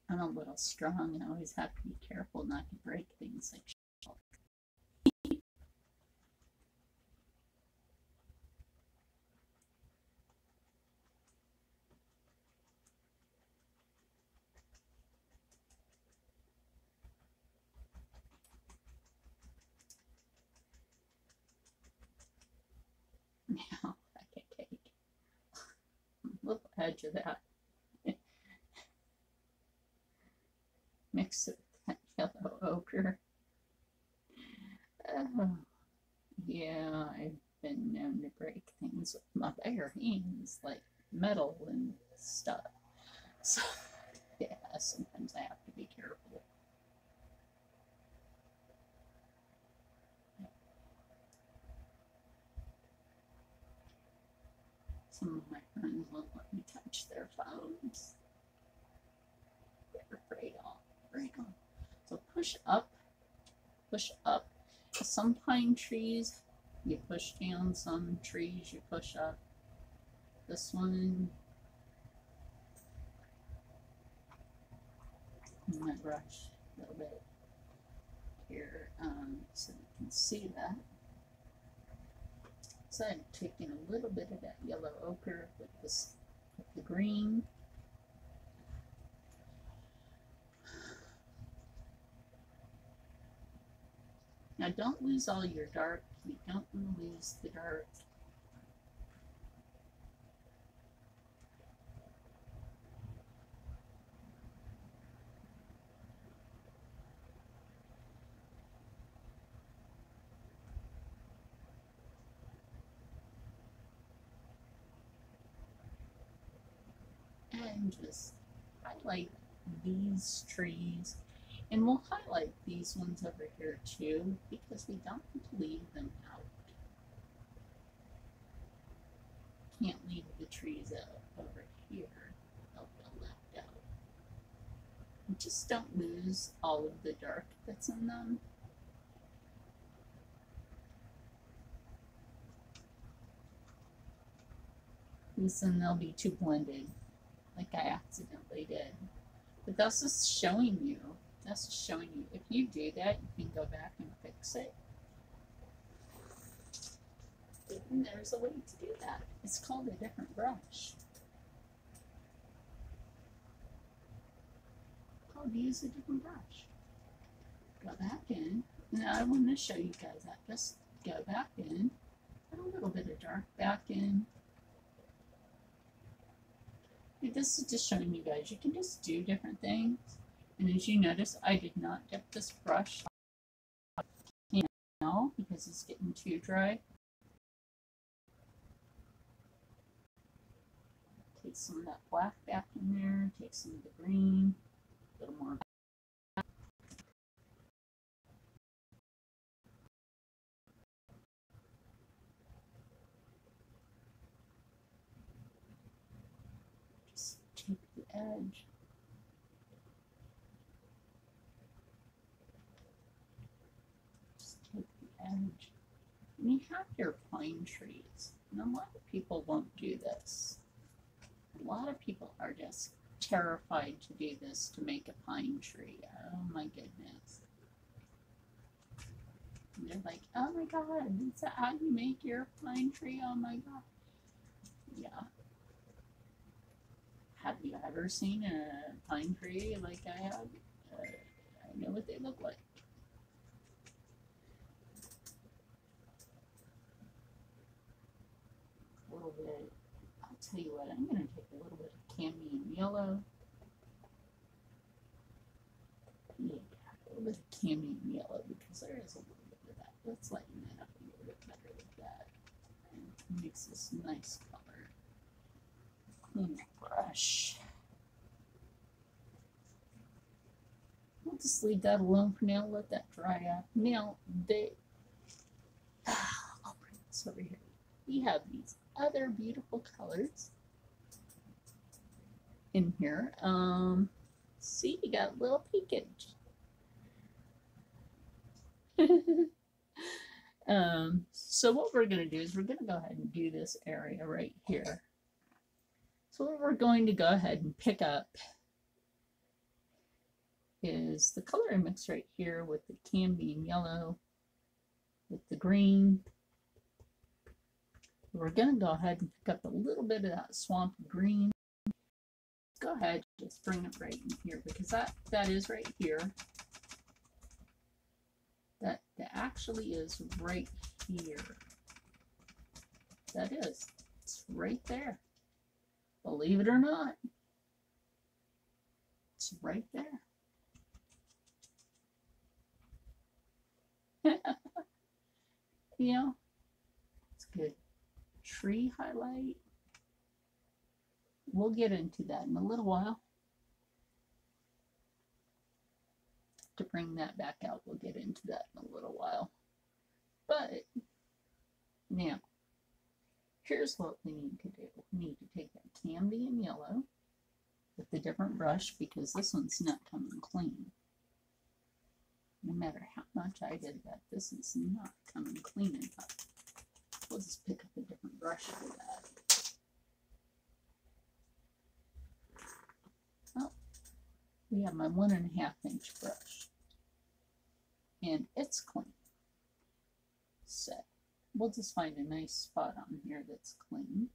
Speaker 1: I'm a little strong. I always have to be careful not to break things like now. I can take a little edge of that. Mix it with that yellow ochre. Oh, yeah, I've been known to break things with my bare hands, like metal and stuff. So, yeah, sometimes I have to be careful. Some of my friends won't let me touch their phones. They're afraid I'll break them. So push up, push up. Some pine trees, you push down. Some trees, you push up. this one. My brush a little bit here so you can see that. So I'm taking a little bit of that yellow ochre with this, with the green. Now don't lose all your dark. You don't want to lose the dark. And just highlight these trees, and we'll highlight these ones over here too because we don't want to leave them out. Can't leave the trees out over here. They'll be left out. And just don't lose all of the dark that's in them. Because then they'll be too blended, like I accidentally did. But that's just showing you. That's just showing you. If you do that, you can go back and fix it. And there's a way to do that. It's called a different brush. Called use a different brush. Go back in. Now I want to show you guys that. Just go back in. Put a little bit of dark back in. This is just showing you guys, you can just do different things. And as you notice, I did not dip this brush now because it's getting too dry. Take some of that black back in there, take some of the green, a little more back. Just take the edge. Edge. And you have your pine trees. And a lot of people won't do this. A lot of people are just terrified to do this to make a pine tree. Oh my goodness. And they're like, oh my god, is that how you make your pine tree? Oh my god. Yeah. Have you ever seen a pine tree like I have? I know what they look like. Little bit, I'll tell you what, I'm going to take a little bit of cadmium yellow. Yeah, a little bit of cadmium yellow because there is a little bit of that. Let's lighten that up a little bit better with that. And makes this nice color. Clean the brush. I'll just leave that alone for now, let that dry out. Now, I'll bring this over here. We have these other beautiful colors in here. See, you got a little peekage. So what we're going to do is we're going to go ahead and do this area right here. So what we're going to go ahead and pick up is the color I mix right here with the cadmium yellow, with the green. We're going to go ahead and pick up a little bit of that swamp green. Go ahead, just bring it right in here because that is right here. That actually is right here. That is. It's right there. Believe it or not. It's right there. You know, it's good. Tree highlight. We'll get into that in a little while. To bring that back out, we'll get into that in a little while. But now, here's what we need to do. We need to take that cadmium yellow with a different brush because this one's not coming clean. No matter how much I did that, this is not coming clean enough. We'll just pick up a different brush for that. We have my 1.5-inch brush, and it's clean. So we'll just find a nice spot on here that's clean.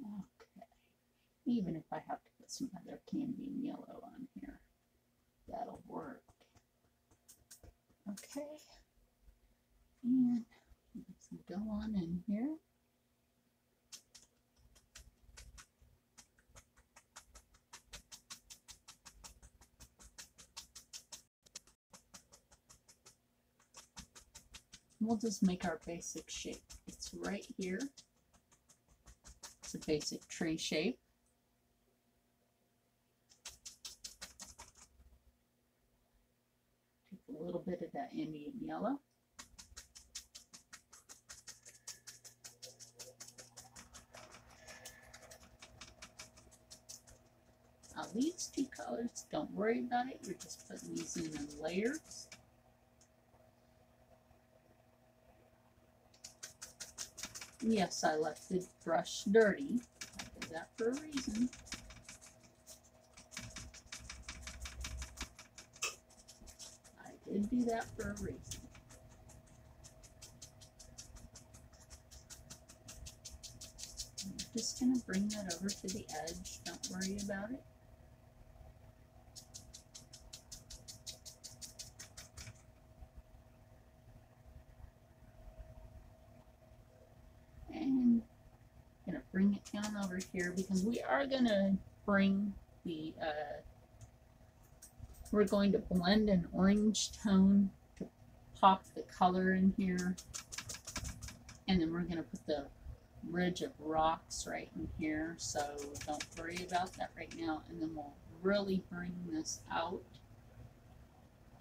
Speaker 1: Okay, even if I have to put some other candy yellow on here, that'll work. Okay, and let's go on in here. We'll just make our basic shape. It's right here. It's a basic tree shape. Take a little bit of that Indian yellow. Now these two colors, don't worry about it. You're just putting these in layers. Yes, I left the brush dirty. I did that for a reason. I did do that for a reason. I'm just going to bring that over to the edge. Don't worry about it. And I'm going to bring it down over here because we are going to bring the, we're going to blend an orange tone to pop the color in here. And then we're going to put the ridge of rocks right in here. So don't worry about that right now. And then we'll really bring this out.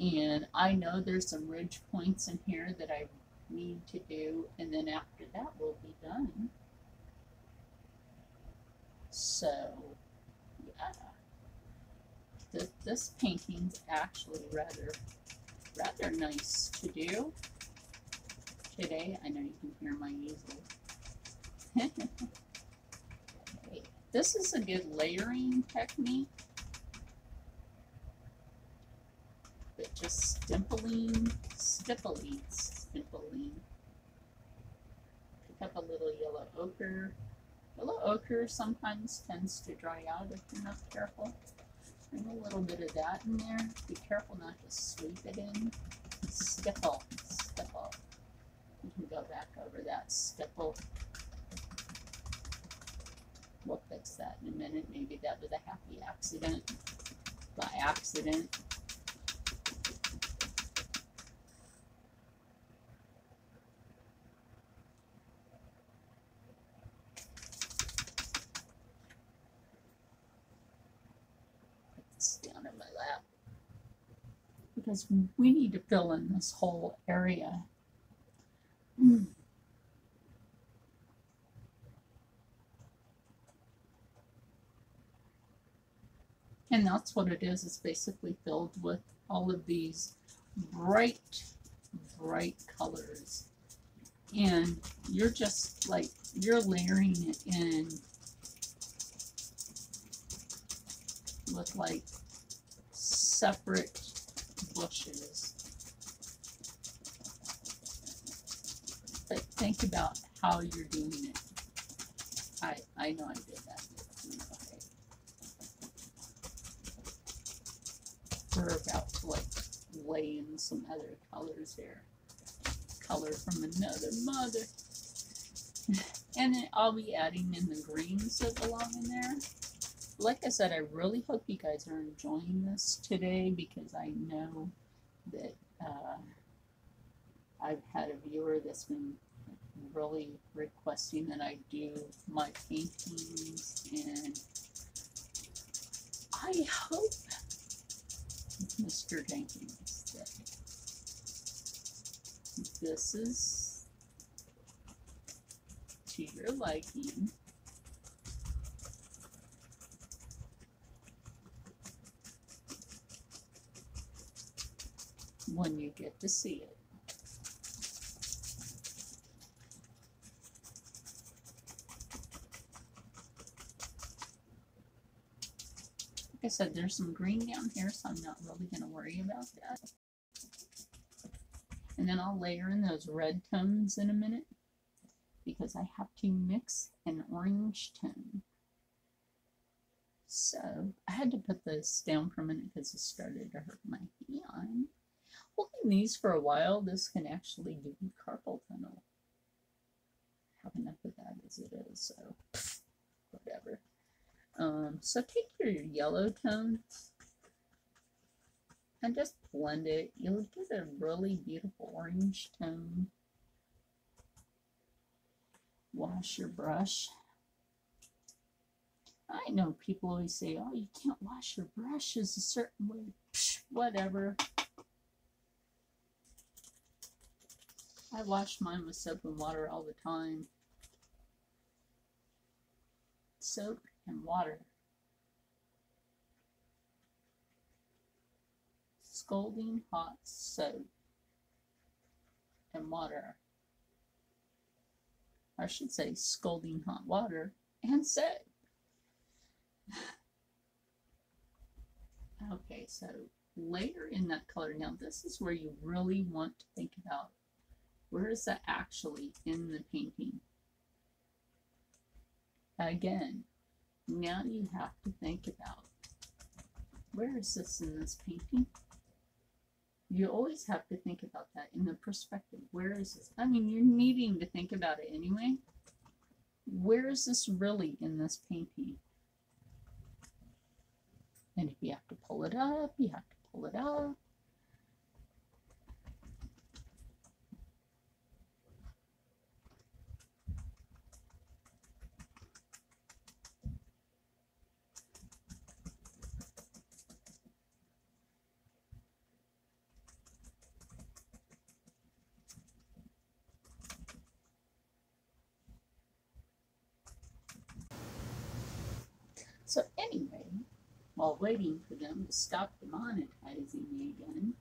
Speaker 1: And I know there's some ridge points in here that I need to do, and then after that we'll be done. So yeah, this painting's actually rather nice to do today. I know you can hear my easel. Okay. This is a good layering technique, but just stippling. Pick up a little yellow ochre. Yellow ochre sometimes tends to dry out if you're not careful. Bring a little bit of that in there. Be careful not to sweep it in. Stipple. You can go back over that stipple. We'll fix that in a minute. Maybe that was a happy accident. By accident. Down in my lap because we need to fill in this whole area. And that's what it is. It's basically filled with all of these bright colors, and you're just like, you're layering it in with like separate bushes. But think about how you're doing it. I know I did that. Okay. We're about to like lay in some other colors here. Color from another mother. And then I'll be adding in the greens that belong in there. Like I said, I really hope you guys are enjoying this today, because I know that I've had a viewer that's been really requesting that I do my paintings, and I hope, Mr. Jenkins, that this is to your liking. When you get to see it. Like I said, there's some green down here, so I'm not really going to worry about that. And then I'll layer in those red tones in a minute because I have to mix an orange tone. So I had to put this down for a minute because it started to hurt my hand. Holding these for a while, this can actually give you carpal tunnel. I have enough of that as it is, so whatever. So take your yellow tone and just blend it. You'll get a really beautiful orange tone. Wash your brush. I know people always say, oh, you can't wash your brushes a certain way. Psh, whatever. I wash mine with soap and water all the time. Soap and water. Scalding hot soap and water. I should say scalding hot water and soap. Okay, so layer in that color. Now this is where you really want to think about where is that actually in the painting. Again, now you have to think about where is this in this painting? You always have to think about that in the perspective. Where is this? I mean, you're needing to think about it anyway. Where is this really in this painting? And if you have to pull it up, you have to pull it up. So anyway, while waiting for them to stop demonetizing me again,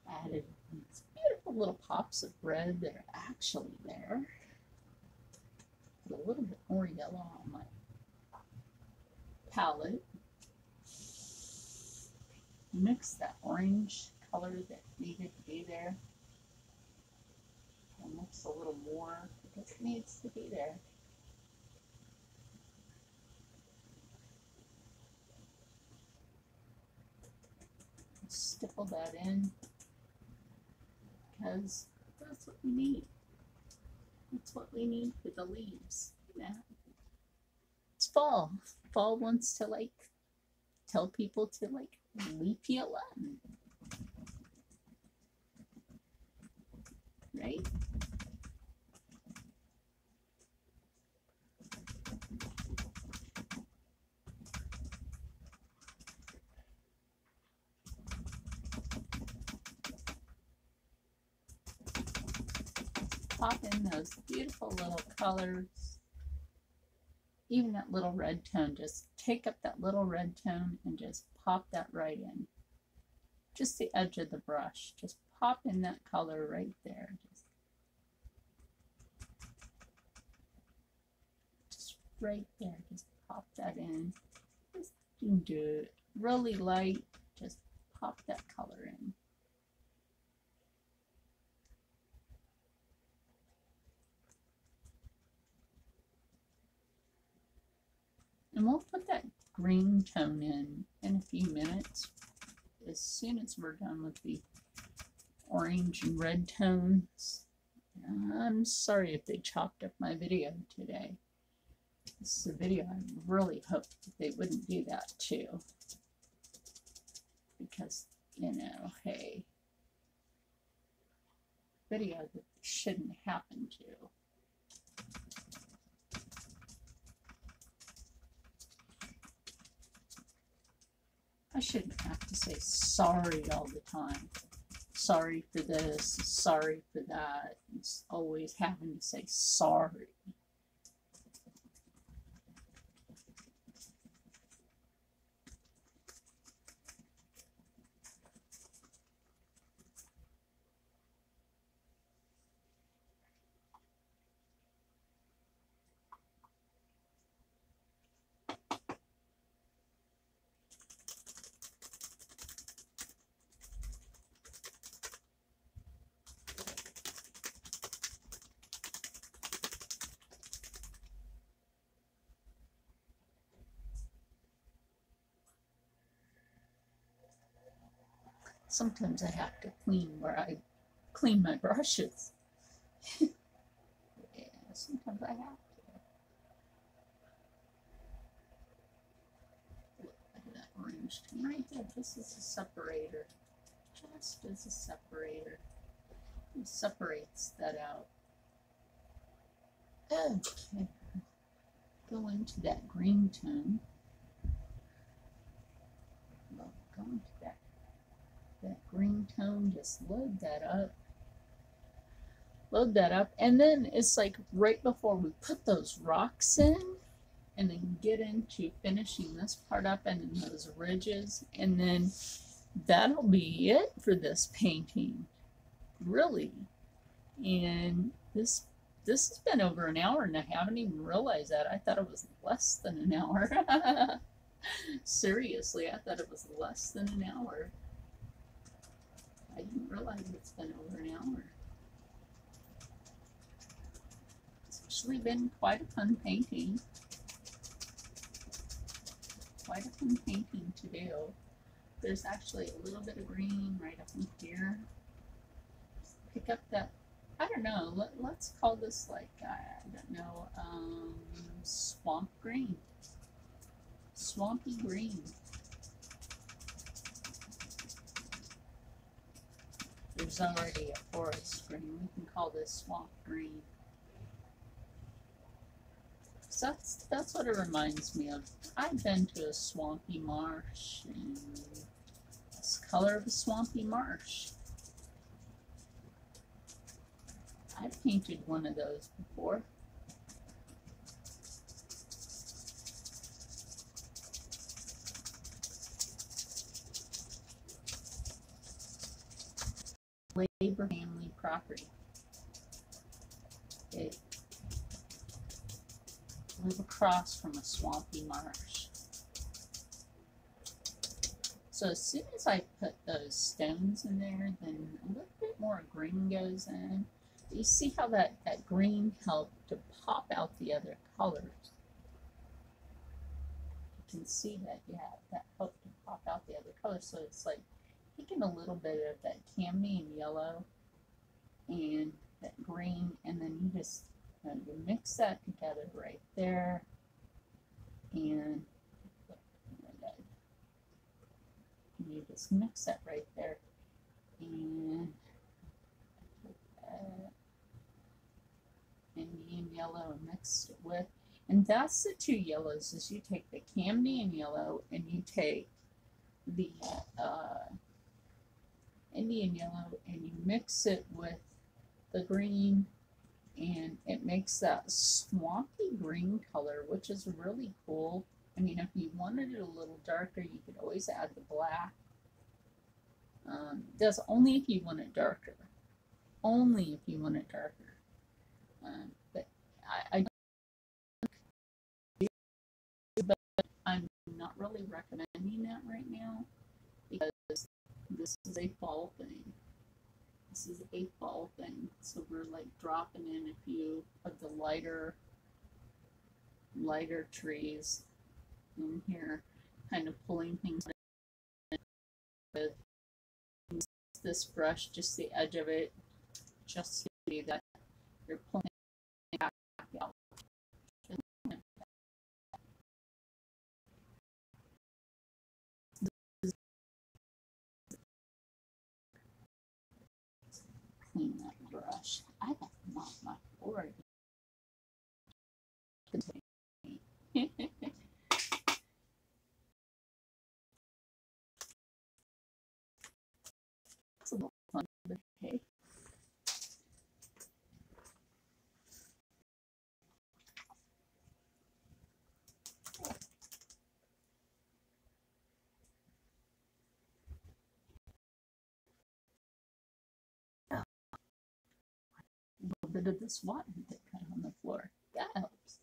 Speaker 1: I added these beautiful little pops of red that are actually there. Put a little bit more yellow on my palette. Mix that orange color that needed to be there. I'll mix a little more because it needs to be there. Stipple that in because that's what we need. That's what we need for the leaves. Yeah. It's fall. Fall wants to like tell people to like leave you alone. Right? Pop in those beautiful little colors. Even that little red tone, just take up that little red tone and just pop that right in. Just the edge of the brush. Just pop in that color right there. Just right there. Just pop that in. Just do it really light. Just pop that color in. And we'll put that green tone in a few minutes. As soon as we're done with the orange and red tones. I'm sorry if they chopped up my video today. This is a video I really hoped that they wouldn't do that too. Because, you know, hey, video that shouldn't happen to. I shouldn't have to say sorry all the time. Sorry for this, sorry for that. It's always having to say sorry. Sometimes I have to clean where I clean my brushes. Yeah, sometimes I have to. Look at that orange tone right there. This is a separator. Just as a separator. It separates that out. Okay. Go into that green tone. Well, go into that green tone. Just load that up. Load that up, and then it's like right before we put those rocks in, and then get into finishing this part up and then those ridges, and then that'll be it for this painting, really. And this has been over an hour, and I haven't even realized that. I thought it was less than an hour. Seriously, I thought it was less than an hour. I didn't realize it's been over an hour. It's actually been quite a fun painting. Quite a fun painting to do. There's actually a little bit of green right up in here. Pick up that, I don't know, let's call this like, I don't know, swamp green. Swampy green. There's already a forest green. We can call this swamp green. So that's what it reminds me of. I've been to a swampy marsh, and it's the color of a swampy marsh. I've painted one of those before. Labor family property. They live across from a swampy marsh. So as soon as I put those stones in there, then a little bit more green goes in. You see how that green helped to pop out the other colors. You can see that, yeah, that helped to pop out the other colors. So it's like taking a little bit of that cambium yellow and that green, and then you just you mix that together right there, and you just mix that right there, and Indian yellow mixed it with, and that's the two yellows. Is you take the cambium yellow and you take the Indian yellow and you mix it with the green, and it makes that swampy green color, which is really cool. I mean, if you wanted it a little darker, you could always add the black. That's only if you want it darker. Only if you want it darker. But but I'm not really recommending that right now, because this is a fall thing. This is a fall thing. So we're like dropping in a few of the lighter trees in here, kind of pulling things in with this brush, just the edge of it, just to see that you're pulling it back out. Clean that brush. I got to mop my floor. It's a little fun, but hey. A little bit of this water that got on the floor. That helps.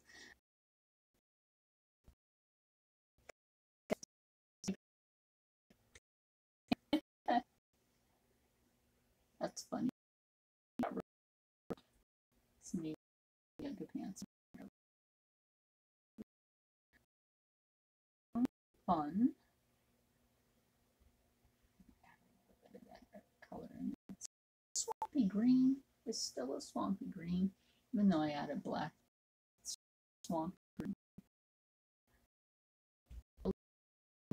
Speaker 1: That's funny. Some yoga pants. Fun. swampy green. It's still a swampy green, even though I added black. Swamp green.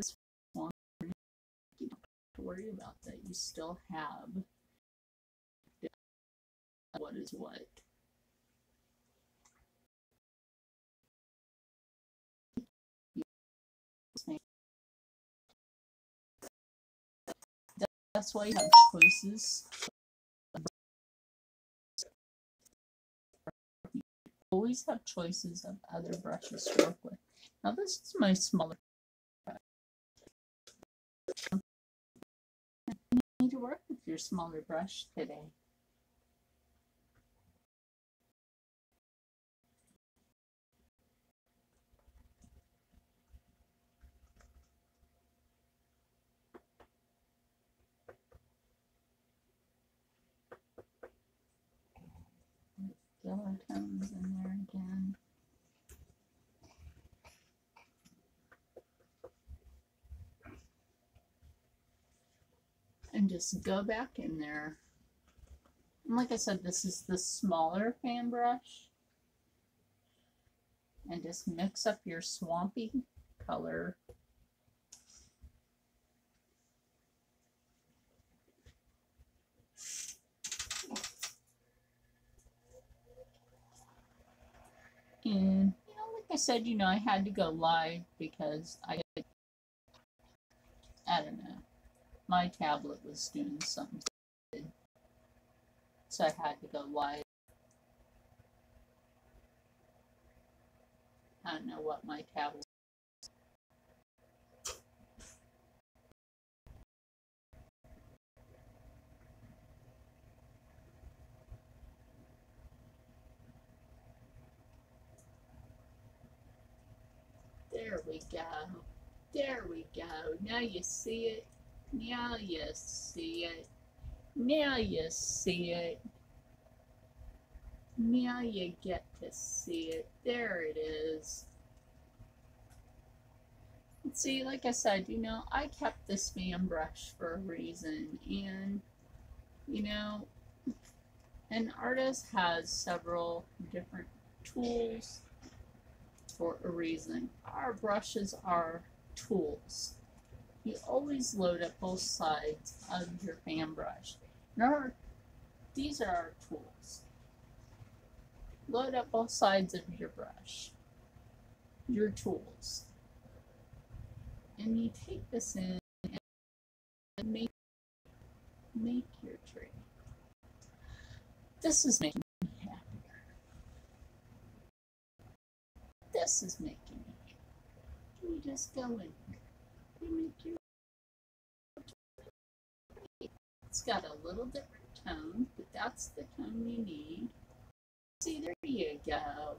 Speaker 1: Swamp green. You don't have to worry about that. You still have what is what. That's why you have choices. You always have choices of other brushes to work with. Now this is my smaller brush. You need to work with your smaller brush today. Yellow tones in there again. And just go back in there. And like I said, this is the smaller fan brush. And just mix up your swampy color. And, like I said, I had to go live because I don't know, my tablet was doing something. So I had to go live. I don't know what my tablet was. There we go. There we go. Now you see it. Now you see it. Now you see it. Now you get to see it. There it is. See, like I said, I kept this fan brush for a reason. And, an artist has several different tools for a reason. Our brushes are tools. You always load up both sides of your fan brush. These are our tools. Load up both sides of your brush, your tools. And you take this in and make your tree. This is making me happier. This is making me happy. You just go in. You make your tree. It's got a little different tone, but that's the tone you need. See, there you go.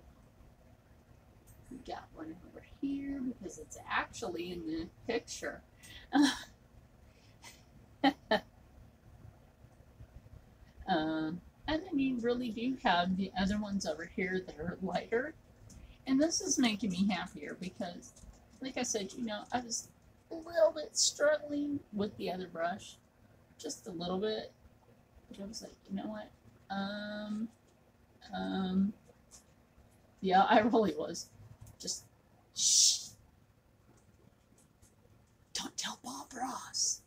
Speaker 1: We got one over here because it's actually in the picture. And then you really do have the other ones over here that are lighter. And this is making me happier because, like I said, I was a little bit struggling with the other brush. Just a little bit. But I was like, you know what? Yeah, I really was. Just, shh. Don't tell Bob Ross.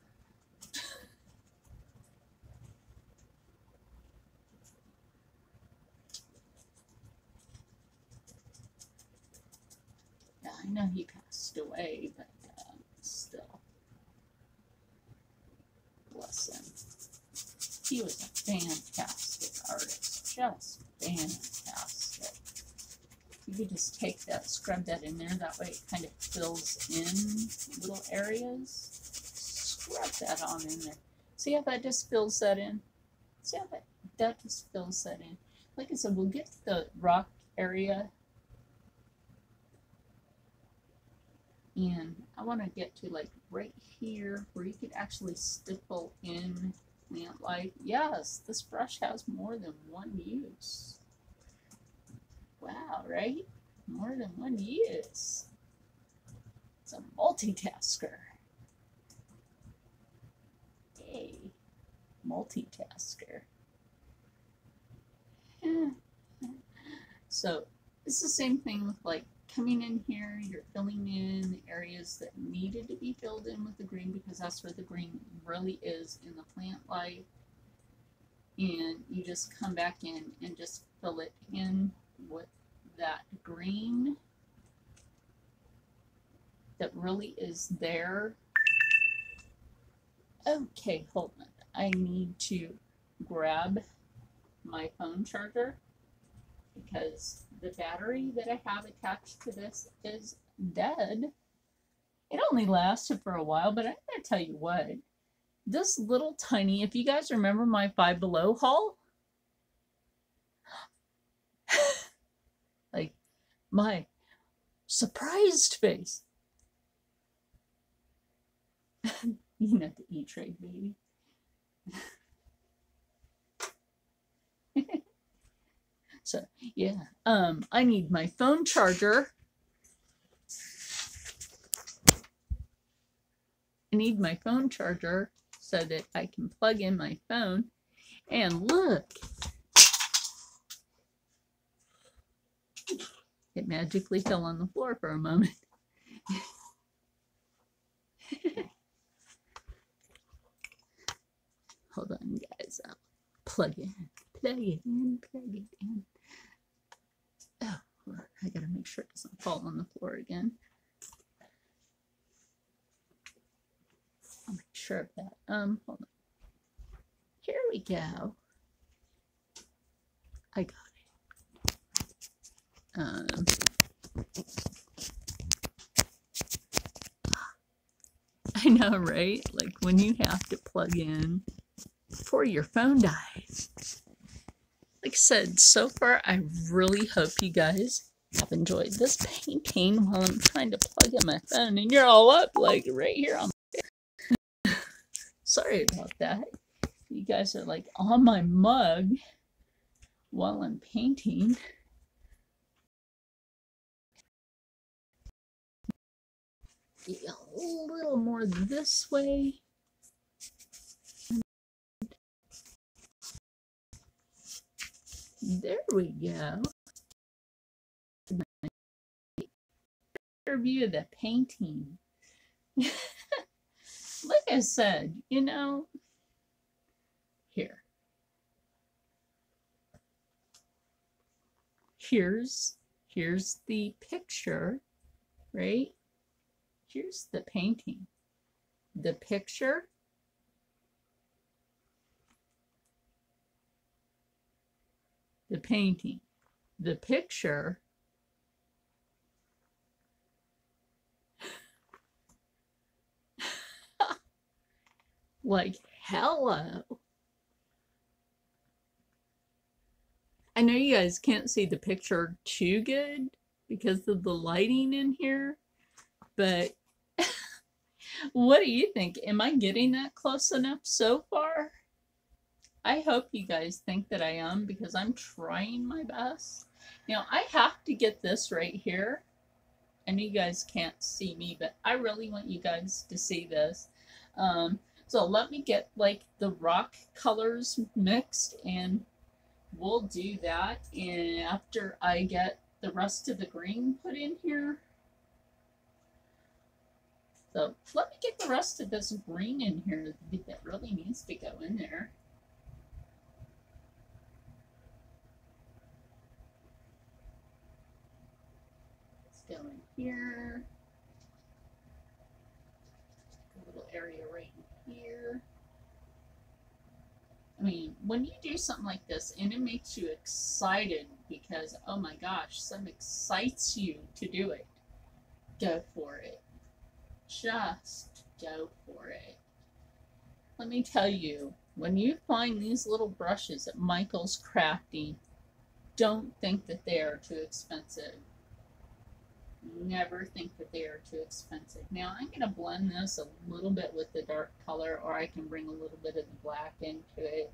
Speaker 1: Yeah, I know he passed away, but still. Bless him. He was a fantastic artist. Just fantastic. You could just take that, scrub that in there. That way it kind of fills in little areas. Scrub that on in there. See how that just fills that in? See how that just fills that in? Like I said, we'll get to the rock area. And I want to get to like right here where you could actually stipple in plant life. Yes, this brush has more than one use. Wow, right? More than one use. It's a multitasker. Hey, multitasker. So it's the same thing with like coming in here, you're filling in the areas that needed to be filled in with the green because that's where the green really is in the plant life. And you just come back in and just fill it in with that green that really is there. Okay, hold on. I need to grab my phone charger because the battery that I have attached to this is dead. It only lasted for a while, but I'm going to tell you what. This little tiny, if you guys remember my Five Below haul, like my surprised face. You know, the E-Trade, baby. So, yeah, I need my phone charger. I need my phone charger so that I can plug in my phone. And look, it magically fell on the floor for a moment. Hold on, guys. I'll plug it in, plug it in, plug it in. Oh, I gotta make sure it doesn't fall on the floor again. I'll make sure of that. Hold on. Here we go. I got it. I know, right? Like when you have to plug in before your phone dies. Like I said, so far, I really hope you guys have enjoyed this painting while I'm trying to plug in my phone, and you're all up like right here on my Sorry about that. You guys are like on my mug while I'm painting. Get a little more this way. There we go. Better view of the painting. Like I said, you know, here's the picture, right? Here's the painting. The picture. The painting. The picture. Like, hello. I know you guys can't see the picture too good because of the lighting in here, but what do you think? Am I getting that close enough so far? I hope you guys think that I am because I'm trying my best. Now, I have to get this right here. I know you guys can't see me, but I really want you guys to see this. So let me get like the rock colors mixed and we'll do that. And after I get the rest of the green put in here. So let me get the rest of this green in here that really needs to go in there. Let's go in here. A little area right in here. I mean, when you do something like this and it makes you excited because, oh my gosh, something excites you to do it, go for it. Just go for it. Let me tell you, when you find these little brushes at Michael's Crafting, don't think that they are too expensive. Never think that they are too expensive. Now I'm going to blend this a little bit with the dark color, or I can bring a little bit of the black into it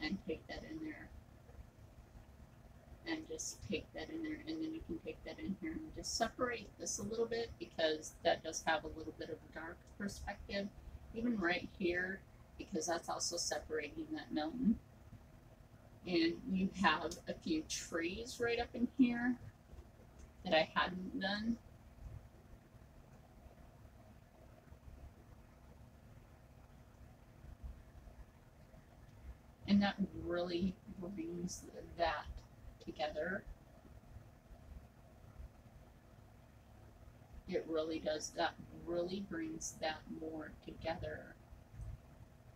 Speaker 1: and take that in there. And just take that in there, and then you can take that in here and just separate this a little bit because that does have a little bit of a dark perspective. Even right here, because that's also separating that mountain. And you have a few trees right up in here that I hadn't done. And that really brings that together. It really does. That really brings that more together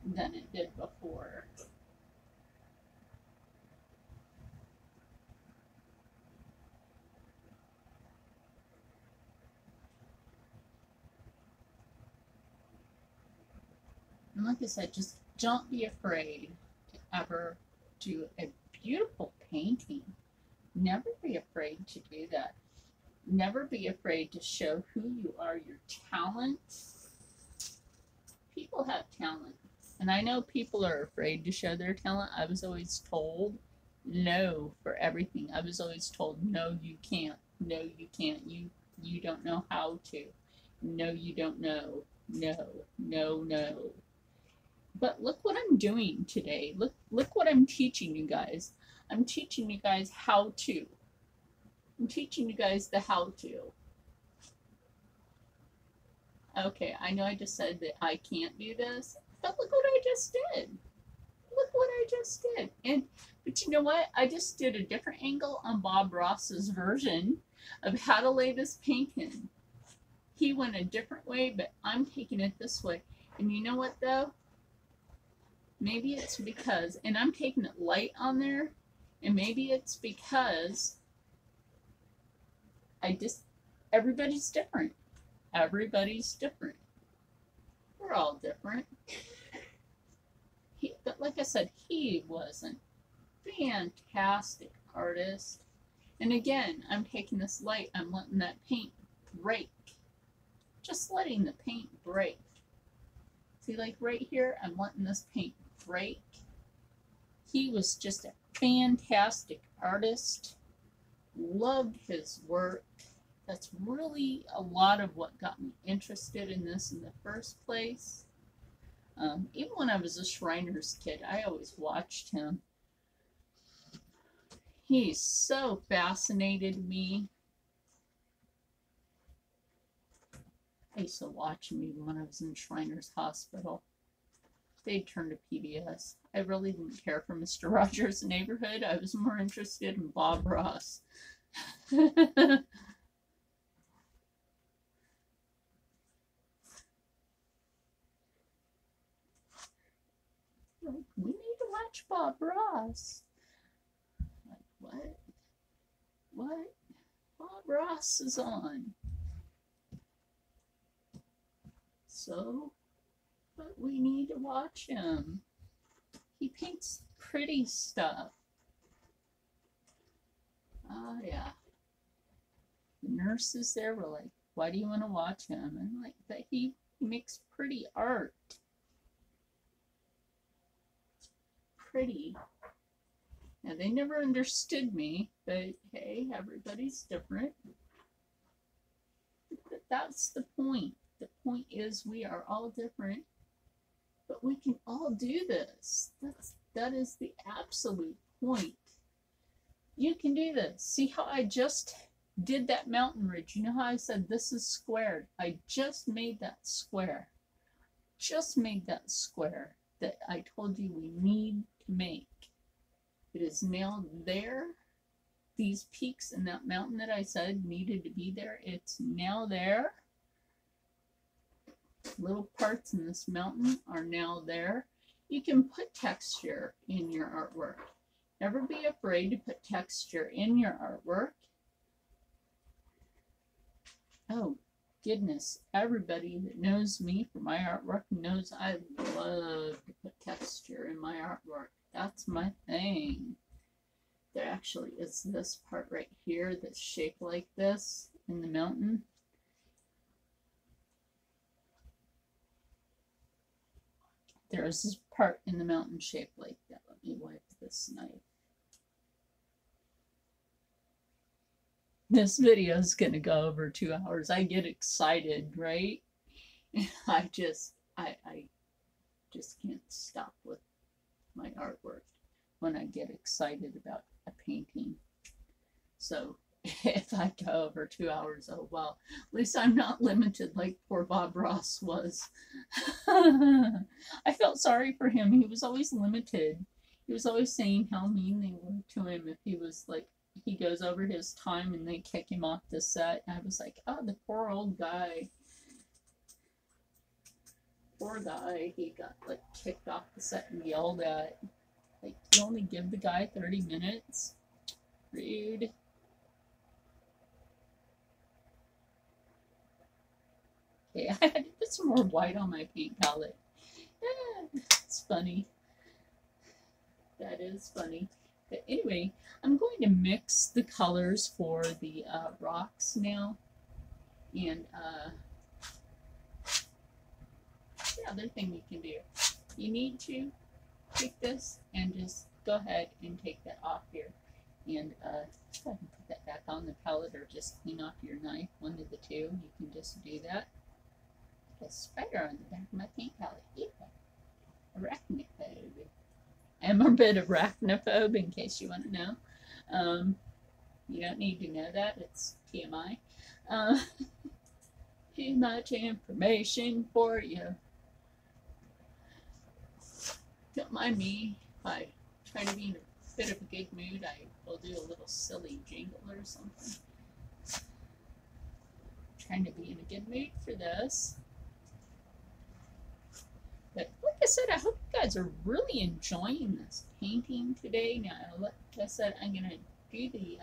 Speaker 1: than it did before. And like I said, just don't be afraid to ever do a beautiful painting. Never be afraid to do that. Never be afraid to show who you are, your talent. People have talent. And I know people are afraid to show their talent. I was always told no for everything. I was always told, no, you can't. No, you can't. You don't know how to. No, you don't know. No, no, no. But look what I'm doing today. Look what I'm teaching you guys. I'm teaching you guys how to. I'm teaching you guys the how to. Okay, I know I just said that I can't do this, but look what I just did. Look what I just did. But you know what? I just did a different angle on Bob Ross's version of how to lay this painting. He went a different way, but I'm taking it this way. And you know what though? Maybe it's because, and I'm taking it light on there, and maybe it's because everybody's different. Everybody's different. We're all different. But like I said, he was a fantastic artist. And again, I'm taking this light, I'm letting that paint break. Just letting the paint break. See, like right here, I'm letting this paint break. He was just a fantastic artist. Loved his work. That's really a lot of what got me interested in this in the first place. Even when I was a Shriners kid, I always watched him. He so fascinated me. I used to watch him even when I was in Shriners Hospital. They'd turn to PBS. I really didn't care for Mr. Rogers' Neighborhood. I was more interested in Bob Ross. Like, we need to watch Bob Ross. Like, what? What? Bob Ross is on. So, but we need to watch him. He paints pretty stuff. Oh, yeah. The nurses there were like, why do you want to watch him? And like, that he makes pretty art. Pretty. Now, they never understood me, but hey, everybody's different. But that's the point. The point is we are all different, but we can all do this. That is the absolute point. You can do this. See how I just did that mountain ridge? You know how I said this is squared? I just made that square. Just made that square that I told you we need to make. It is now there. These peaks in that mountain that I said needed to be there, it's now there. Little parts in this mountain are now there. You can put texture in your artwork. Never be afraid to put texture in your artwork. Oh, goodness. Everybody that knows me for my artwork knows I love to put texture in my artwork. That's my thing. There actually is this part right here that's shaped like this in the mountain. There's this part in the mountain shaped like that. Let me wipe this knife. This video is going to go over 2 hours. I get excited, right? I just can't stop with my artwork when I get excited about a painting. So if I go over 2 hours, oh well, at least I'm not limited like poor Bob Ross was. I felt sorry for him. He was always limited. He was always saying how mean they were to him if he was like, he goes over his time and they kick him off the set. And I was like, oh, the poor old guy. Poor guy. He got like kicked off the set and yelled at. Like, you only give the guy 30 minutes? Rude. Okay, I had to put some more white on my paint palette. It's funny. That is funny. But anyway, I'm going to mix the colors for the rocks now. And the other thing you can do, you need to take this and just go ahead and take that off here. And go ahead and put that back on the palette or just clean off your knife, one of the two. You can just do that. A spider on the back of my paint palette. Ew. Arachnophobe. I'm a bit arachnophobe, in case you want to know. You don't need to know that. It's TMI. Too much information for you. Don't mind me. If I try to be in a bit of a good mood, I will do a little silly jingle or something. Trying to be in a good mood for this. But like I said, I hope you guys are really enjoying this painting today. Now, like I said, I'm going to do the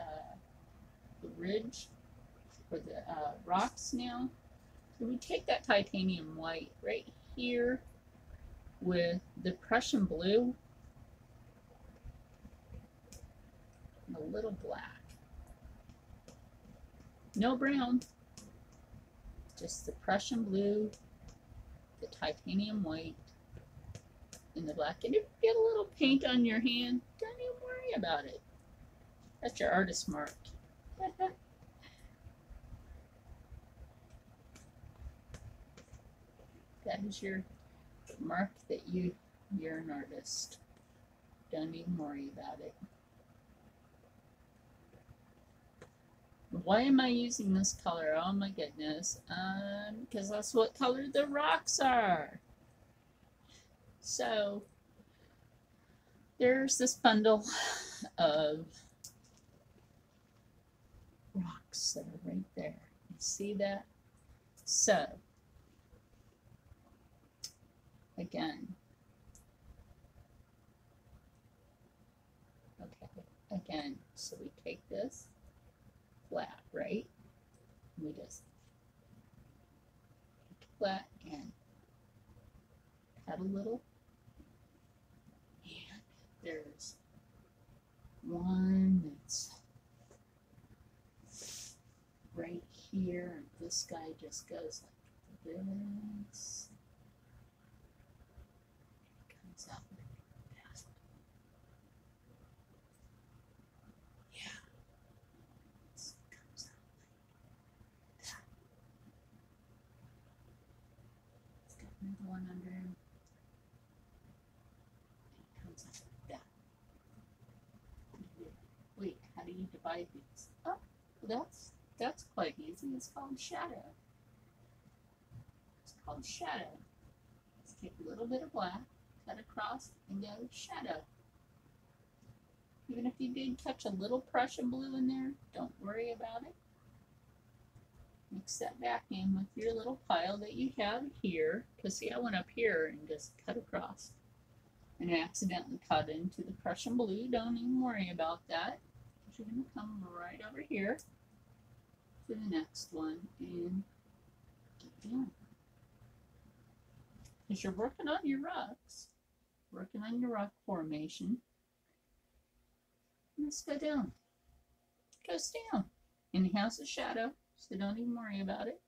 Speaker 1: ridge for the rocks now. So we take that titanium white right here with the Prussian blue and a little black. No brown, just the Prussian blue, the titanium white, and the black. And if you get a little paint on your hand, don't even worry about it. That's your artist mark. That is your mark that you're an artist. Don't even worry about it. Why am I using this color? Oh my goodness. Because that's what color the rocks are. So there's this bundle of rocks that are right there. You see that? So again, so we take this flat, right? And we just take it flat and cut a little. And there's one that's right here, and this guy just goes like this. Comes out like that. Yeah. This comes out like that. It's got another one under him. It comes out like that. Wait, how do you divide these? Oh, that's quite easy. It's called shadow. It's called shadow. Let's take a little bit of black, cut across, and go shadow. Even if you did touch a little Prussian blue in there, don't worry about it. Mix that back in with your little pile that you have here. Because see, I went up here and just cut across. And accidentally cut into the Prussian blue. Don't even worry about that. You're going to come right over here to the next one and keep going. Because you're working on your rocks, working on your rock formation. Let's go down. It goes down. And it has a shadow, so don't even worry about it.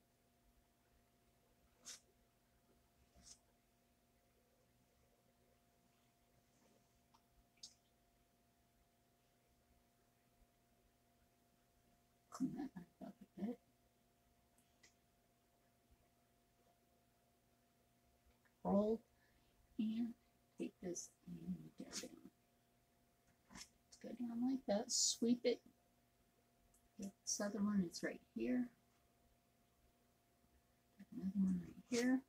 Speaker 1: Clean that knife up a bit. Roll. And take this and go down. Let's go down like that. Sweep it. This other one is right here. Another one right here.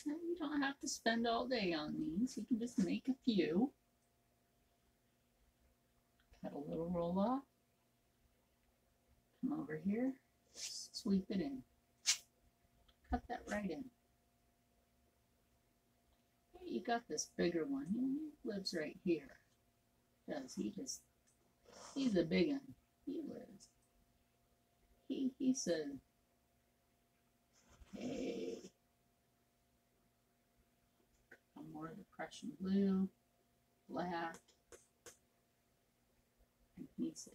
Speaker 1: Now you don't have to spend all day on these. You can just make a few. Cut a little roll off. Come over here. Sweep it in. Cut that right in. Hey, you got this bigger one. He lives right here. Does he just? He's a big one. He lives. He said, hey. More of the Prussian blue, black, and he says,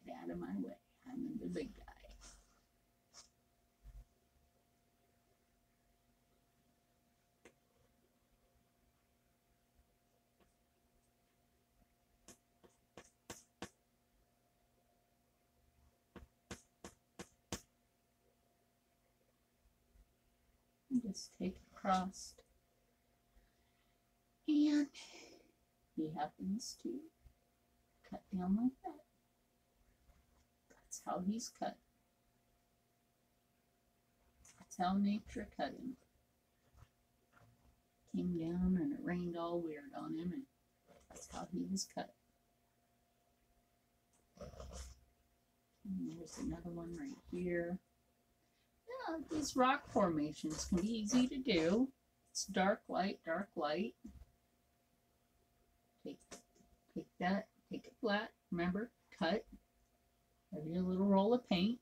Speaker 1: get out of my way, I'm the big guy. And just take it across. And he happens to cut down like that. That's how he's cut. That's how nature cut him. Came down and it rained all weird on him, and that's how he was cut. And there's another one right here. Yeah, these rock formations can be easy to do. It's dark, light, dark, light. Take that, take it flat. Remember, cut. Have your little roll of paint.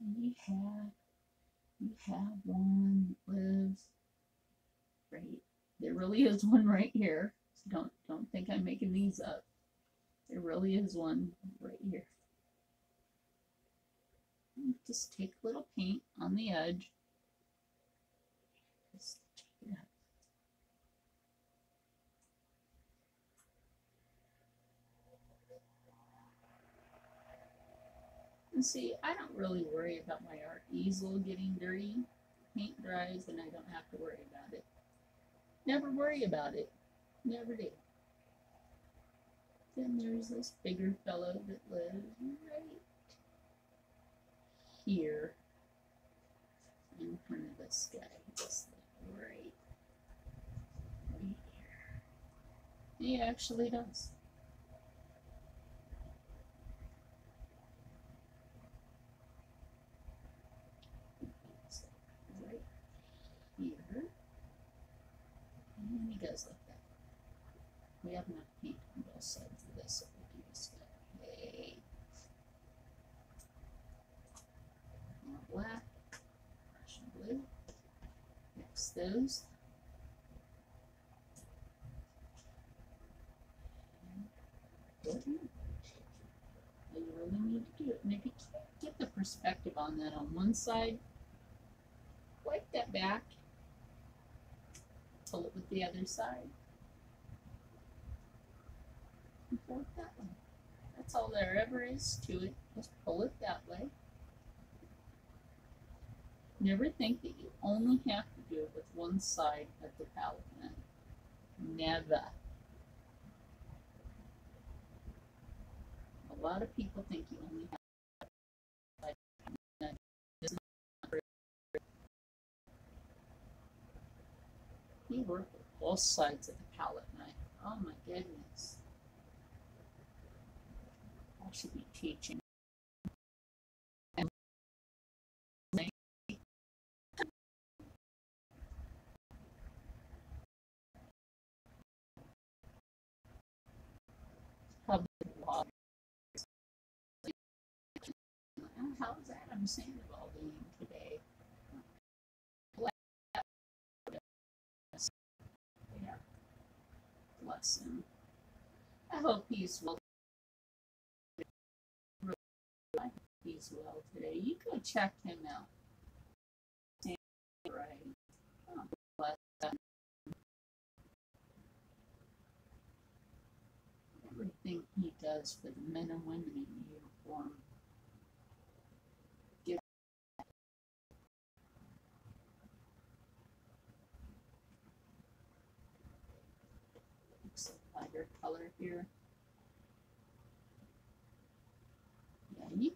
Speaker 1: And you have one that lives right. There really is one right here. So don't think I'm making these up. There really is one right here. And just take a little paint on the edge. Just take it up. And see, I don't really worry about my art easel getting dirty. Paint dries and I don't have to worry about it. Never worry about it. Never do. Then there's this bigger fellow that lives right here in front of this guy. Just right here. He actually does. Right here. And he goes like that. We have enough paint on both sides of this, so we can just go, hey. More black, Russian blue. Mix those. Put it in. You really need to do it. And if you can't get the perspective on that on one side, wipe that back. Pull it with the other side. And pull it that way. That's all there ever is to it. Just pull it that way. Never think that you only have to do it with one side of the palette pen. Never. A lot of people think you only have to do it. You work with both sides of the palette knife. Oh my goodness. I should be teaching. Public law. How's Adam Sandoval doing today? Yeah. Bless him. I hope he's well. I hope he's well today. You go check him out. Right. Oh, bless him. Everything he does for the men and women in uniform.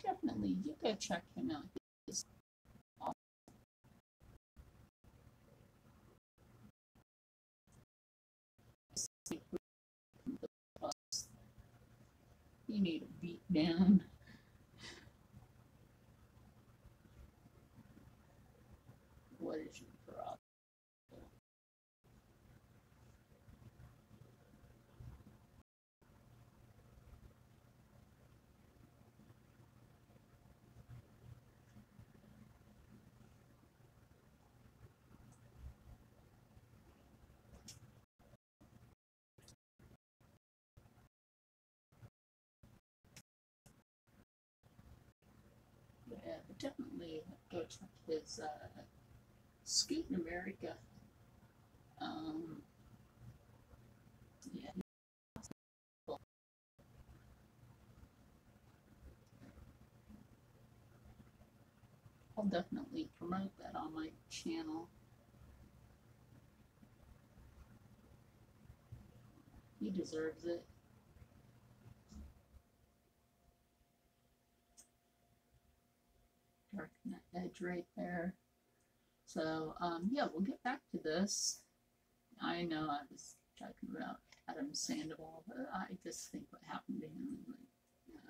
Speaker 1: definitely, you go check him out. He's awesome. You need a beat down. What is your problem? Yeah, but definitely go check his Scoot in America. Um, yeah, I'll definitely promote that on my channel. He deserves it. Darken that edge right there. So, yeah, we'll get back to this. I know I was talking about Adam Sandoval, but I just think what happened to him, like, you know,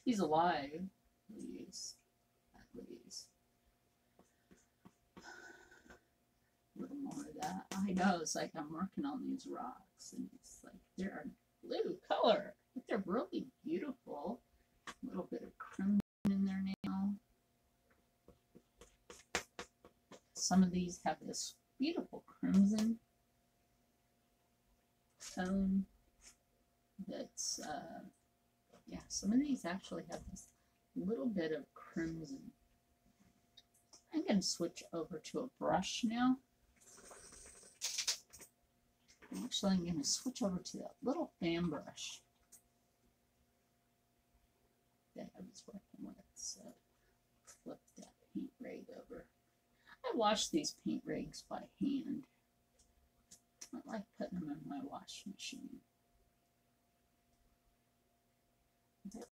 Speaker 1: he's alive, please, at least. A little more of that. I know, it's like I'm working on these rocks, and it's like they're blue color, but they're really beautiful. A little bit of crimson in there now. Some of these have this beautiful crimson tone that's, yeah, some of these actually have this little bit of crimson. I'm going to switch over to a brush now. Actually, I'm going to switch over to that little fan brush that I was working with. So, flip that paint rag over. I wash these paint rags by hand. I like putting them in my wash machine. No,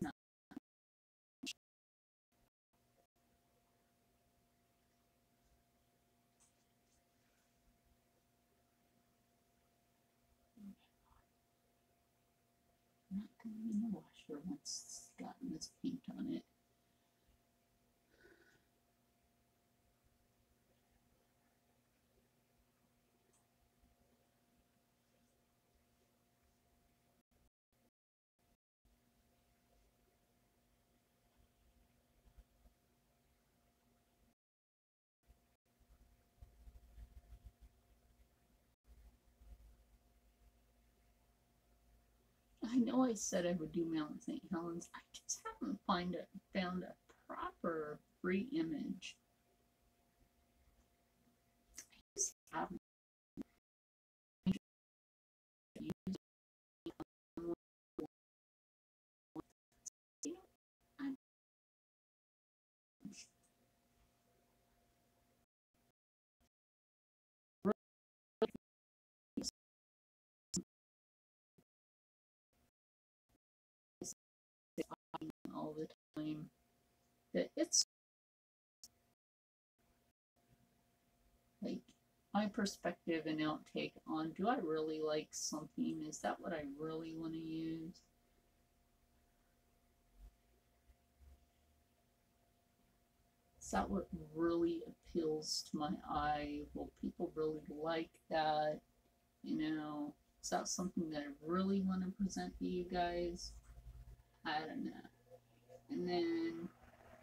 Speaker 1: not. I'm not going in the washer once it's gotten this paint on it. I know I said I would do Mount St. Helens. I just haven't found a proper free image. I just haven't. You know, I'm all the time that it's like my perspective and outtake on, do I really like something? Is that what I really want to use? Is that what really appeals to my eye? Will people really like that? You know, is that something that I really want to present to you guys? I don't know. And then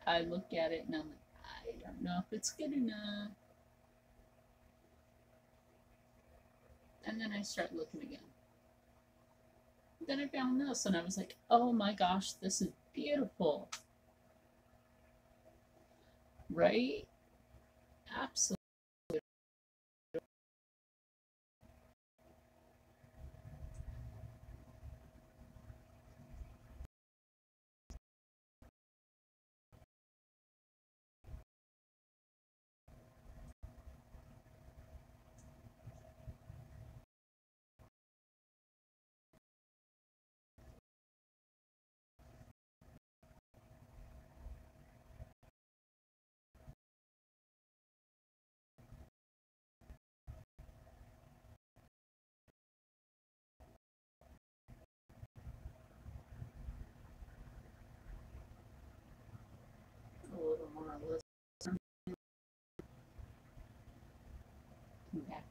Speaker 1: I look at it and I'm like, I don't know if it's good enough. And then I start looking again. Then I found this and I was like, oh my gosh, this is beautiful. Right? Absolutely.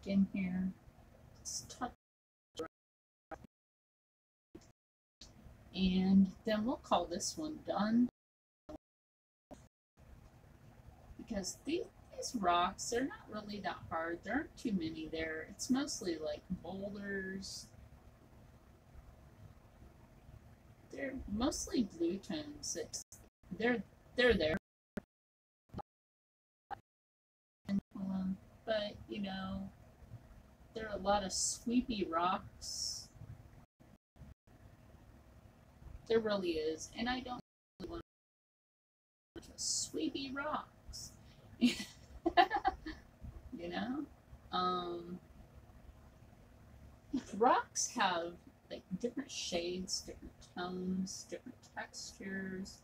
Speaker 1: in here. Just touch. And then we'll call this one done. Because these rocks, they're not really that hard. There aren't too many there. It's mostly like boulders. They're mostly blue tones. They're there. But, you know, there are a lot of sweepy rocks. There really is. And I don't really want sweepy rocks. You know? Rocks have like different shades, different tones, different textures.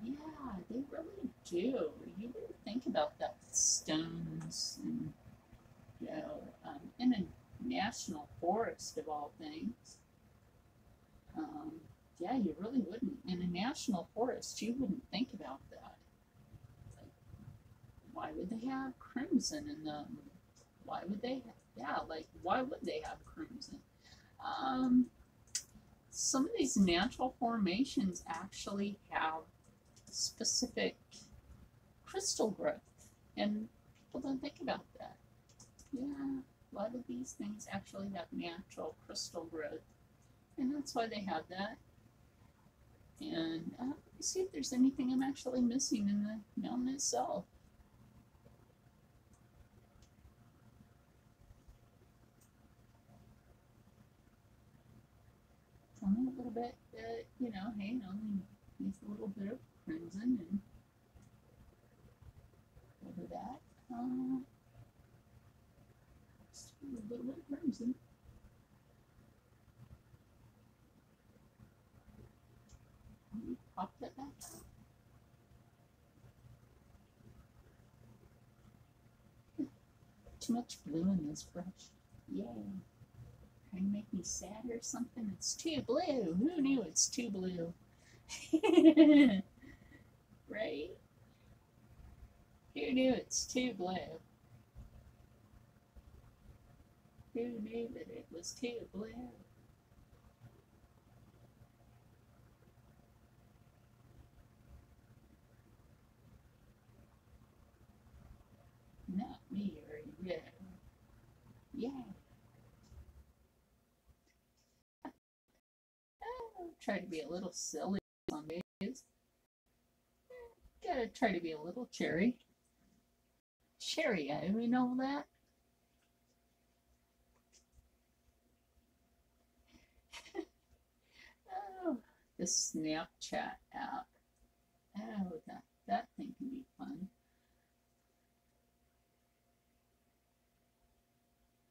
Speaker 1: Yeah, they really do. You really think about that with stones and, you know, in a national forest of all things. Yeah, you really wouldn't. In a national forest, you wouldn't think about that. Like, why would they have crimson in them? Why would they? Why would they have crimson? Some of these natural formations actually have specific crystal growth, and people don't think about that. Yeah, a lot of these things actually have natural crystal growth, and that's why they have that. And let me see if there's anything I'm actually missing in the mountain itself. Only a little bit, you know, hey, it only needs a little bit of crimson and over that. Just a little bit of crimson. Pop that back out. Too much blue in this brush. Yay. Trying to make me sad or something? It's too blue. Who knew it's too blue? Right? Who knew it's too blue? Who knew that it was too blue? Not me or you. Yeah. Try to be a little silly some days. Gotta try to be a little cherry. Cherry-eyed, we know that. Oh, the Snapchat app. Oh, that thing can be fun.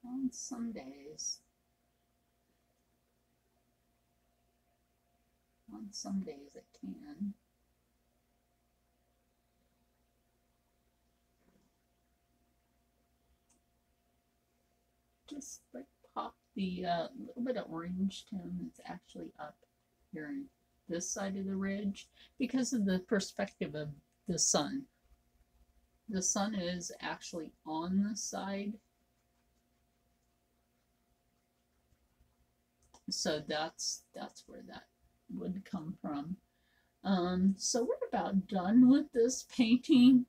Speaker 1: On some days. On some days it can. Just like pop the little bit of orange tone that's actually up here on this side of the ridge because of the perspective of the sun. The sun is actually on the side. So that's where that would come from. So we're about done with this painting.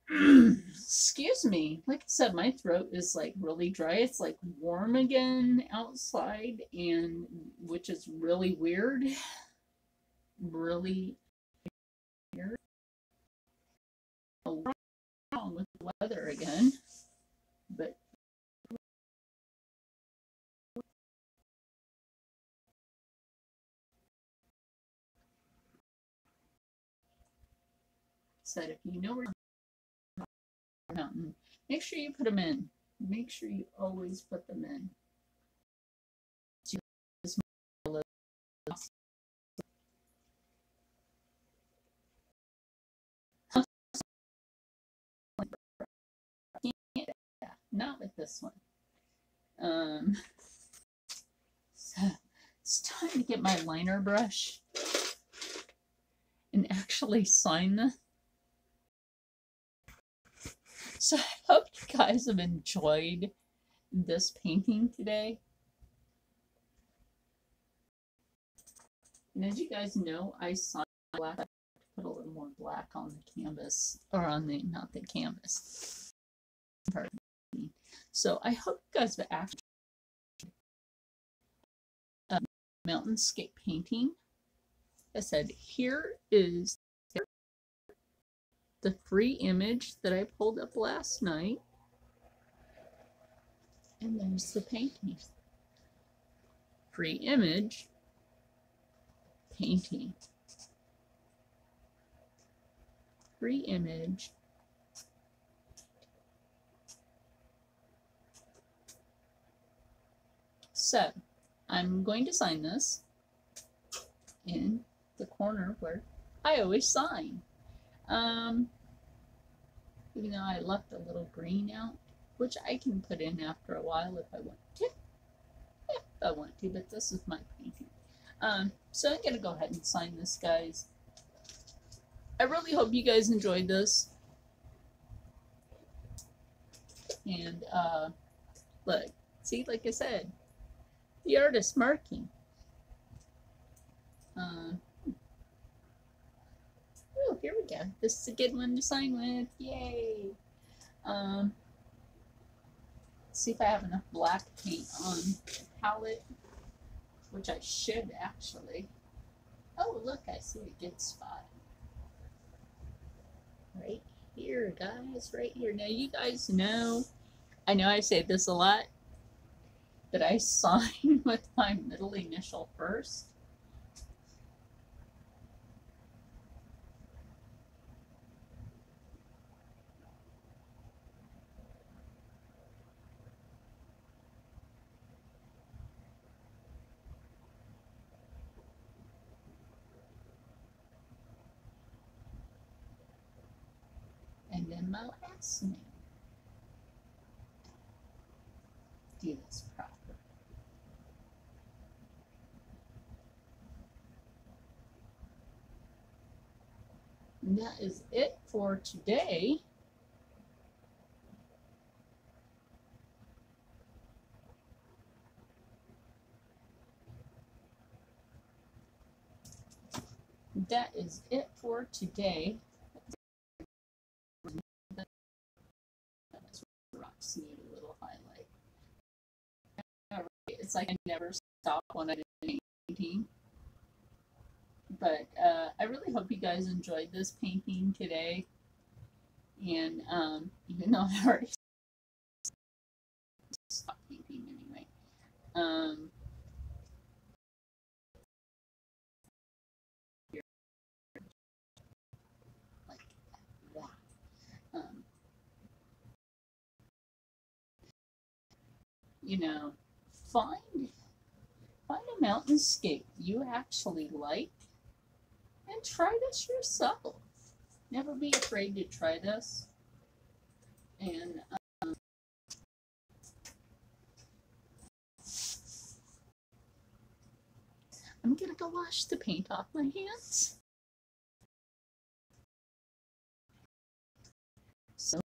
Speaker 1: Excuse me. Like I said, my throat is like really dry. It's like warm again outside, and which is really weird. Really weird. Wrong with the weather again, but said if you know where mountain, make sure you put them in. Make sure you always put them in. Not with this one. So it's time to get my liner brush and actually sign this. So I hope you guys have enjoyed this painting today. And as you guys know, I signed black. I put a little more black on the canvas, or on the, not the canvas. Pardon me. So I hope you guys have actually mountainscape painting. I said, here is the free image that I pulled up last night. And there's the painting. Free image, painting. Free image. So, I'm going to sign this in the corner where I always sign. Even though I left a little green out, which I can put in after a while if I want to. Yeah, if I want to, but this is my painting. So I'm gonna go ahead and sign this, guys. I really hope you guys enjoyed this. And look, see, like I said, the artist marking. Oh, here we go. This is a good one to sign with. Yay! See if I have enough black paint on the palette, which I should actually. Oh, look, I see a good spot. Right here, guys, right here. Now, you guys know, I know I say this a lot, but I sign with my middle initial first. And then my last name. Do this proper. And that is it for today. That is it for today. Rocks need a little highlight. It's like I never stop when I do painting. But I really hope you guys enjoyed this painting today. And even though I already stopped painting anyway. Like that. You know, find a mountainscape you actually like and try this yourself. Never be afraid to try this. And I'm gonna go wash the paint off my hands. So,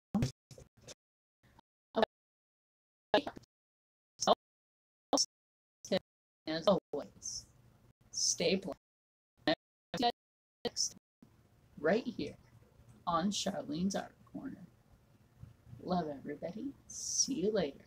Speaker 1: as always, stay blessed. Next, right here on Charlene's Art Corner. Love everybody. See you later.